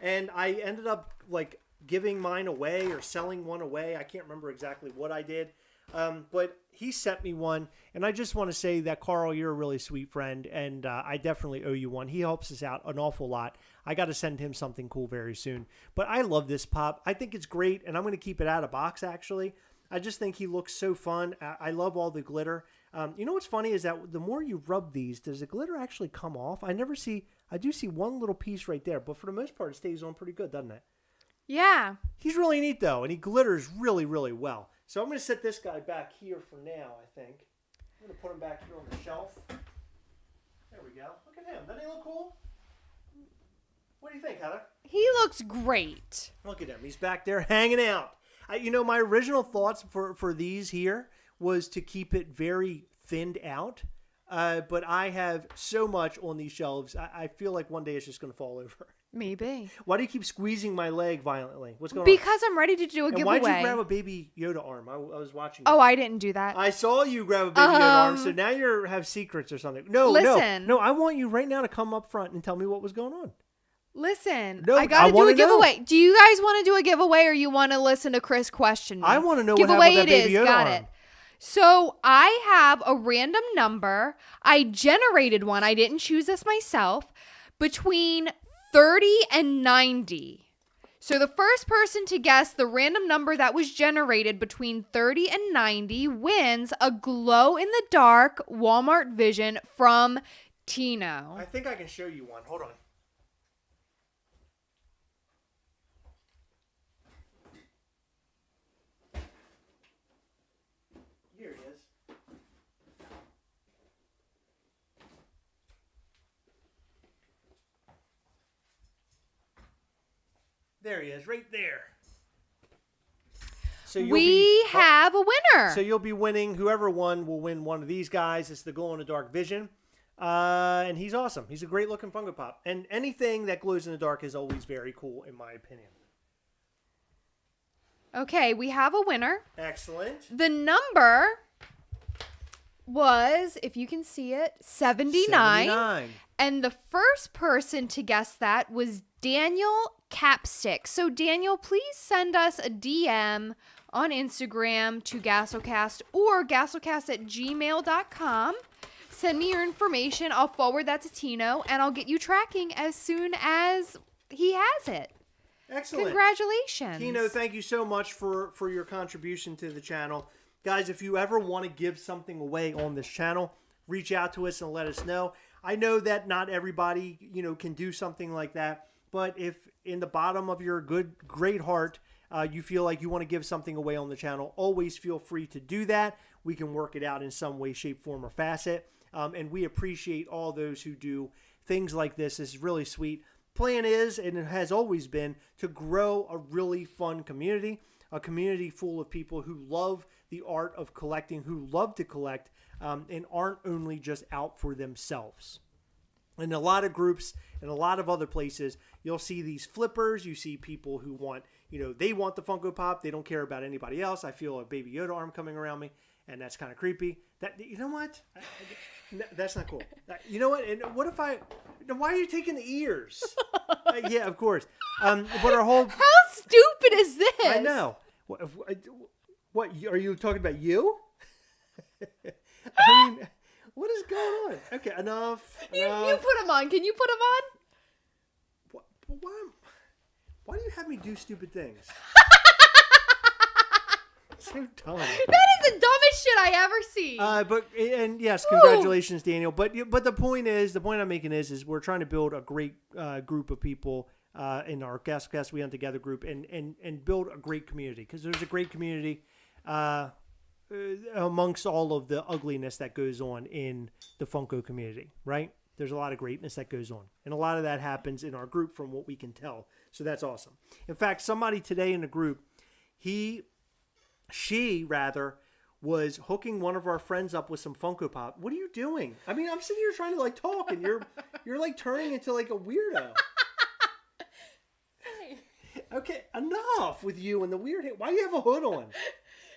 Speaker 1: and I ended up like giving mine away or selling one away. I can't remember exactly what I did. But he sent me one, and I just want to say that, Carl, you're a really sweet friend, and I definitely owe you one. He helps us out an awful lot. I got to send him something cool very soon. But I love this pop. I think it's great, and I'm going to keep it out of box, actually. I just think he looks so fun. I love all the glitter. You know what's funny is that the more you rub these, does the glitter actually come off? I do see one little piece right there, but for the most part, it stays on pretty good, doesn't it?
Speaker 2: Yeah.
Speaker 1: He's really neat, though, and he glitters really, really well. So I'm going to set this guy back here for now, I think. I'm going to put him back here on the shelf. There we go. Look at him. Doesn't he look cool? What do you think, Heather?
Speaker 2: He looks great.
Speaker 1: Look at him. He's back there hanging out. My original thoughts for these here was to keep it very thinned out. But I have so much on these shelves, I feel like one day it's just going to fall over.
Speaker 2: Maybe.
Speaker 1: Why do you keep squeezing my leg violently? What's going on?
Speaker 2: Because I'm ready to do a giveaway.
Speaker 1: Why'd you grab a baby Yoda arm? I was watching you.
Speaker 2: Oh, I didn't do that.
Speaker 1: I saw you grab a baby Yoda arm, so now you have secrets or something. No, I want you right now to come up front and tell me what was going on.
Speaker 2: Listen,
Speaker 1: no,
Speaker 2: I got to do a giveaway. Do you guys want to do a giveaway or you want to listen to Chris question me?
Speaker 1: I want to know what happened with that baby Yoda arm. Got it.
Speaker 2: So I have a random number. I generated one. I didn't choose this myself. Between 30 and 90. So the first person to guess the random number that was generated between 30 and 90 wins a glow-in-the-dark Walmart Vision from Tino.
Speaker 1: I think I can show you one. Hold on. Here he is. There he is, right there. So
Speaker 2: we have a winner.
Speaker 1: So you'll be winning. Whoever won will win one of these guys. It's the glow-in-the-dark Vision. And he's awesome. He's a great-looking Funko Pop. And anything that glows in the dark is always very cool, in my opinion.
Speaker 2: Okay, we have a winner.
Speaker 1: Excellent.
Speaker 2: The number was, if you can see it, 79. And the first person to guess that was Daniel Capstick. So Daniel, please send us a DM on Instagram to Gastlecast or gastlecast@gmail.com. Send me your information. I'll forward that to Tino, and I'll get you tracking as soon as he has it.
Speaker 1: Excellent.
Speaker 2: Congratulations.
Speaker 1: Tino, thank you so much for your contribution to the channel. Guys, if you ever want to give something away on this channel, reach out to us and let us know. I know that not everybody, can do something like that, but if in the bottom of your great heart, you feel like you want to give something away on the channel, always feel free to do that. We can work it out in some way, shape, form, or facet. And we appreciate all those who do things like this. This is really sweet. Plan is, and it has always been, to grow a really fun community, a community full of people who love the art of collecting, who love to collect, and aren't only just out for themselves. In a lot of groups and a lot of other places, you'll see these flippers. You see people who want, they want the Funko Pop. They don't care about anybody else. I feel a Baby Yoda arm coming around me, and that's kind of creepy. You know what? That's not cool. You know what? And what if why are you taking the ears? Yeah, of course. But our whole...
Speaker 2: How stupid is this?
Speaker 1: I know. What are you talking about? You? I mean, what is going on? Okay, enough.
Speaker 2: You put them on. Can you put them on?
Speaker 1: Why do you have me do stupid things? So dumb.
Speaker 2: That is the dumbest shit I ever see.
Speaker 1: And yes, congratulations, Daniel. But the point I'm making is we're trying to build a great group of people in our Gastlecast We Hunt Together group and build a great community, because there's a great community amongst all of the ugliness that goes on in the Funko community, right? There's a lot of greatness that goes on, and a lot of that happens in our group from what we can tell. So that's awesome. In fact, somebody today in the group, she was hooking one of our friends up with some Funko Pop. What are you doing? I mean, I'm sitting here trying to talk, and you're like turning into like a weirdo.
Speaker 2: Hey.
Speaker 1: Okay, enough with you and the weird. Why do you have a hood on?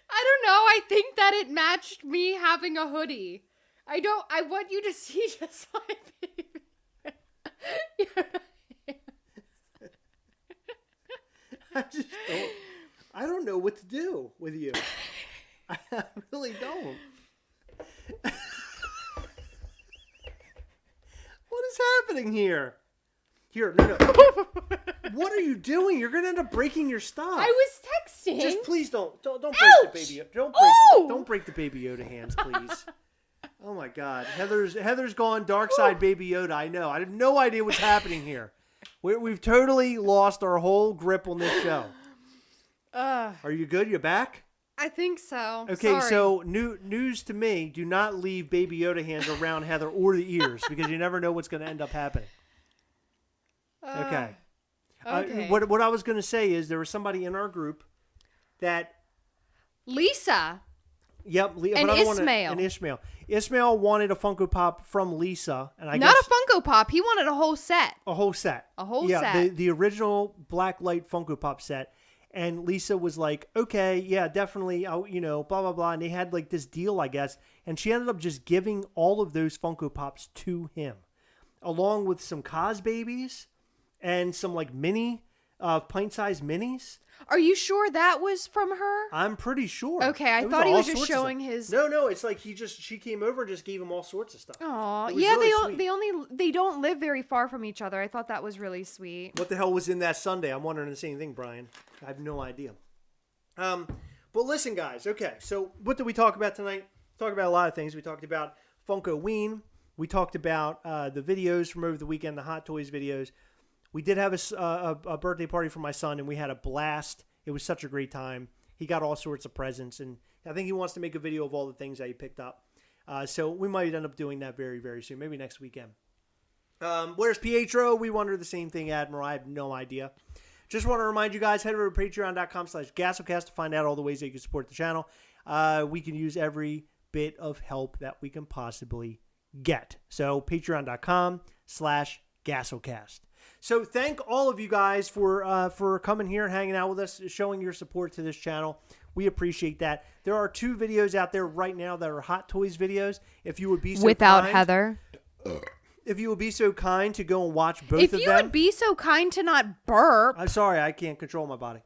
Speaker 2: I don't know. I think that it matched me having a hoodie. I want you to see just my baby.
Speaker 1: I don't know what to do with you. I really don't. What is happening here? Here, no. What are you doing? You're gonna end up breaking your stuff.
Speaker 2: I was texting.
Speaker 1: Just please don't break the baby. Don't break the Baby Yoda hands, please. Oh my God, Heather's gone dark side Baby Yoda. I know. I have no idea what's happening here. We've totally lost our whole grip on this show. Are you good? You back?
Speaker 2: I think so.
Speaker 1: Okay,
Speaker 2: Sorry.
Speaker 1: so news to me: do not leave Baby Yoda hands around Heather or the ears, because you never know what's going to end up happening. Okay. What I was going to say is there was somebody in our group that
Speaker 2: Lisa.
Speaker 1: Yep,
Speaker 2: and Ismail.
Speaker 1: Ismail wanted a Funko Pop from Lisa, and I
Speaker 2: not
Speaker 1: guess
Speaker 2: a Funko Pop. He wanted a whole set.
Speaker 1: A whole set. The original Black Light Funko Pop set. And Lisa was like, okay, yeah, definitely, blah, blah, blah. And they had like this deal, I guess. And she ended up just giving all of those Funko Pops to him, along with some Cos babies and some like mini, pint-sized minis.
Speaker 2: Are you sure that was from her?
Speaker 1: I'm pretty sure.
Speaker 2: Okay, I thought he was just showing his...
Speaker 1: No, it's like she came over and just gave him all sorts of stuff.
Speaker 2: Aw, yeah, really they don't live very far from each other. I thought that was really sweet.
Speaker 1: What the hell was in that sundae? I'm wondering the same thing, Brian. I have no idea. But listen, guys. Okay, so what did we talk about tonight? We talked about a lot of things. We talked about Funkoween. We talked about the videos from over the weekend, the Hot Toys videos. We did have a birthday party for my son, and we had a blast. It was such a great time. He got all sorts of presents, and I think he wants to make a video of all the things that he picked up. So we might end up doing that very, very soon, maybe next weekend. Where's Pietro? We wonder the same thing, Admiral. I have no idea. Just want to remind you guys, head over to patreon.com/Gastlecast to find out all the ways that you can support the channel. We can use every bit of help that we can possibly get. So patreon.com/Gastlecast. So thank all of you guys for coming here and hanging out with us, showing your support to this channel. We appreciate that. There are 2 videos out there right now that are Hot Toys videos. If you would be so
Speaker 2: without
Speaker 1: kind,
Speaker 2: Heather.
Speaker 1: If you would be so kind to go and watch both of them.
Speaker 2: If you would be so kind to not burp.
Speaker 1: I'm sorry, I can't control my body.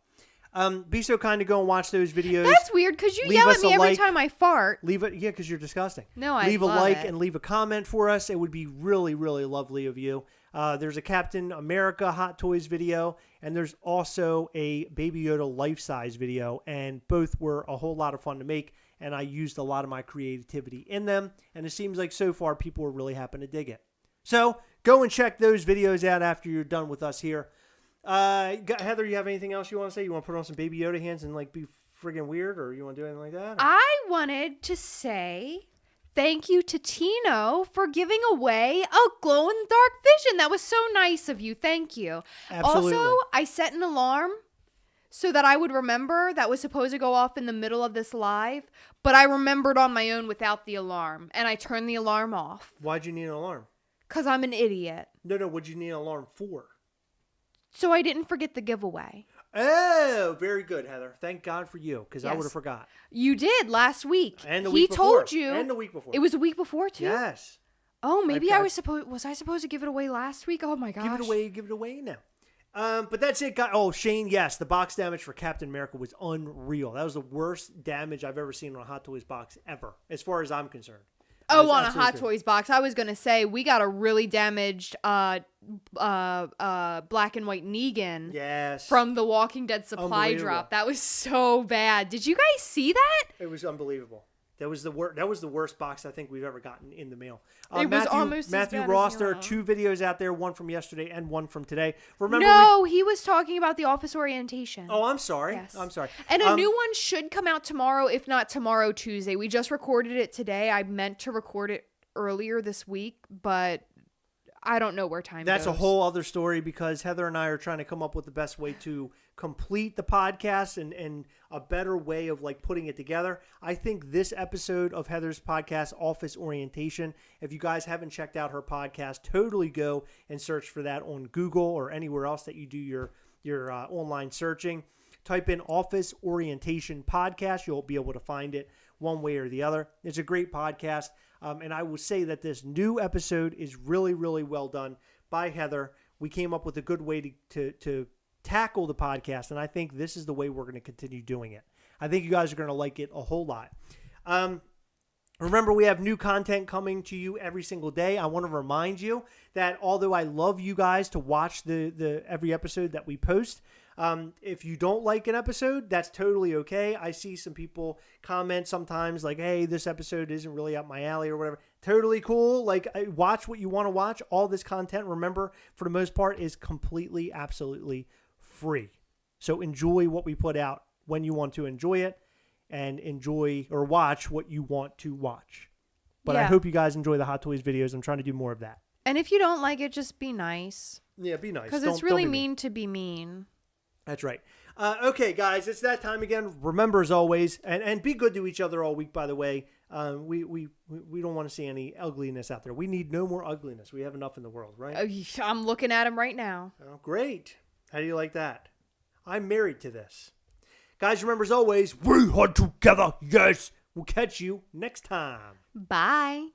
Speaker 1: Be so kind to go and watch those videos.
Speaker 2: That's weird because you
Speaker 1: Leave
Speaker 2: yell
Speaker 1: us
Speaker 2: at me
Speaker 1: a
Speaker 2: every
Speaker 1: like.
Speaker 2: time I fart.
Speaker 1: Leave it, because you're disgusting.
Speaker 2: No, I
Speaker 1: leave a
Speaker 2: love
Speaker 1: like
Speaker 2: it.
Speaker 1: and leave a comment for us. It would be really, really lovely of you. There's a Captain America Hot Toys video, and there's also a Baby Yoda life-size video, and both were a whole lot of fun to make, and I used a lot of my creativity in them, and it seems like so far people are really happy to dig it. So go and check those videos out after you're done with us here. Heather, you have anything else you want to say? You want to put on some Baby Yoda hands and like be friggin' weird, or you want to do anything like that?
Speaker 2: I wanted to say thank you to Tino for giving away a glow-in-the-dark vision. That was so nice of you. Thank you.
Speaker 1: Absolutely.
Speaker 2: Also, I set an alarm so that I would remember that was supposed to go off in the middle of this live, but I remembered on my own without the alarm, and I turned the alarm off.
Speaker 1: Why'd you need an alarm?
Speaker 2: Because I'm an idiot.
Speaker 1: No, what'd you need an alarm for?
Speaker 2: So I didn't forget the giveaway.
Speaker 1: Oh, very good, Heather. Thank God for you, because I
Speaker 2: Yes.
Speaker 1: would have forgot.
Speaker 2: You did last week.
Speaker 1: And the
Speaker 2: He
Speaker 1: week before.
Speaker 2: told you.
Speaker 1: And the week before.
Speaker 2: It was a week before too?
Speaker 1: Yes.
Speaker 2: Oh, maybe
Speaker 1: Okay.
Speaker 2: was I supposed to give it away last week? Oh my gosh.
Speaker 1: Give it away now. But that's it, guys. Oh, Shane, yes, the box damage for Captain America was unreal. That was the worst damage I've ever seen on a Hot Toys box ever, as far as I'm concerned. It
Speaker 2: Oh,
Speaker 1: was
Speaker 2: on a
Speaker 1: absolutely
Speaker 2: Hot Toys box. I was gonna say we got a really damaged black and white Negan
Speaker 1: Yes.
Speaker 2: from the Walking Dead supply
Speaker 1: Unbelievable.
Speaker 2: drop. That was so bad. Did you guys see that?
Speaker 1: It was unbelievable. That was the worst box I think we've ever gotten in the mail.
Speaker 2: It was almost as
Speaker 1: Matthew
Speaker 2: bad as
Speaker 1: Ross.
Speaker 2: the
Speaker 1: There are
Speaker 2: other.
Speaker 1: 2 videos out there, one from yesterday and one from today. Remember?
Speaker 2: No, he was talking about the office orientation.
Speaker 1: Oh, I'm sorry.
Speaker 2: Yes.
Speaker 1: I'm sorry.
Speaker 2: And a new one should come out tomorrow, if not tomorrow, Tuesday. We just recorded it today. I meant to record it earlier this week, but I don't know where time
Speaker 1: That's
Speaker 2: goes.
Speaker 1: a whole other story, because Heather and I are trying to come up with the best way to complete the podcast and a better way of like putting it together. I think this episode of Heather's podcast, Office Orientation, if you guys haven't checked out her podcast, totally go and search for that on Google or anywhere else that you do your online searching. Type in Office Orientation Podcast. You'll be able to find it one way or the other. It's a great podcast. And I will say that this new episode is really, really well done by Heather. We came up with a good way to tackle the podcast, and I think this is the way we're going to continue doing it. I think you guys are going to like it a whole lot. Remember, we have new content coming to you every single day. I want to remind you that although I love you guys to watch the every episode that we post, if you don't like an episode, that's totally okay. I see some people comment sometimes like, hey, this episode isn't really up my alley or whatever. Totally cool. Like, watch what you want to watch. All this content, remember, for the most part, is completely, absolutely free. So enjoy what we put out when you want to enjoy it, and enjoy or watch what you want to watch. But I
Speaker 2: Yeah.
Speaker 1: hope you guys enjoy the Hot Toys videos. I'm trying to do more of that.
Speaker 2: And if you don't like it, just be nice.
Speaker 1: Yeah, be nice.
Speaker 2: Because
Speaker 1: Don't-
Speaker 2: it's really
Speaker 1: don't be
Speaker 2: mean to be mean.
Speaker 1: That's right. Okay, guys, it's that time again. Remember, as always, and be good to each other all week, by the way. We don't want to see any ugliness out there. We need no more ugliness. We have enough in the world, right?
Speaker 2: Oh, I'm looking at him right now.
Speaker 1: Oh, great. How do you like that? I'm married to this. Guys, remember, as always, we are together. Yes. We'll catch you next time.
Speaker 2: Bye.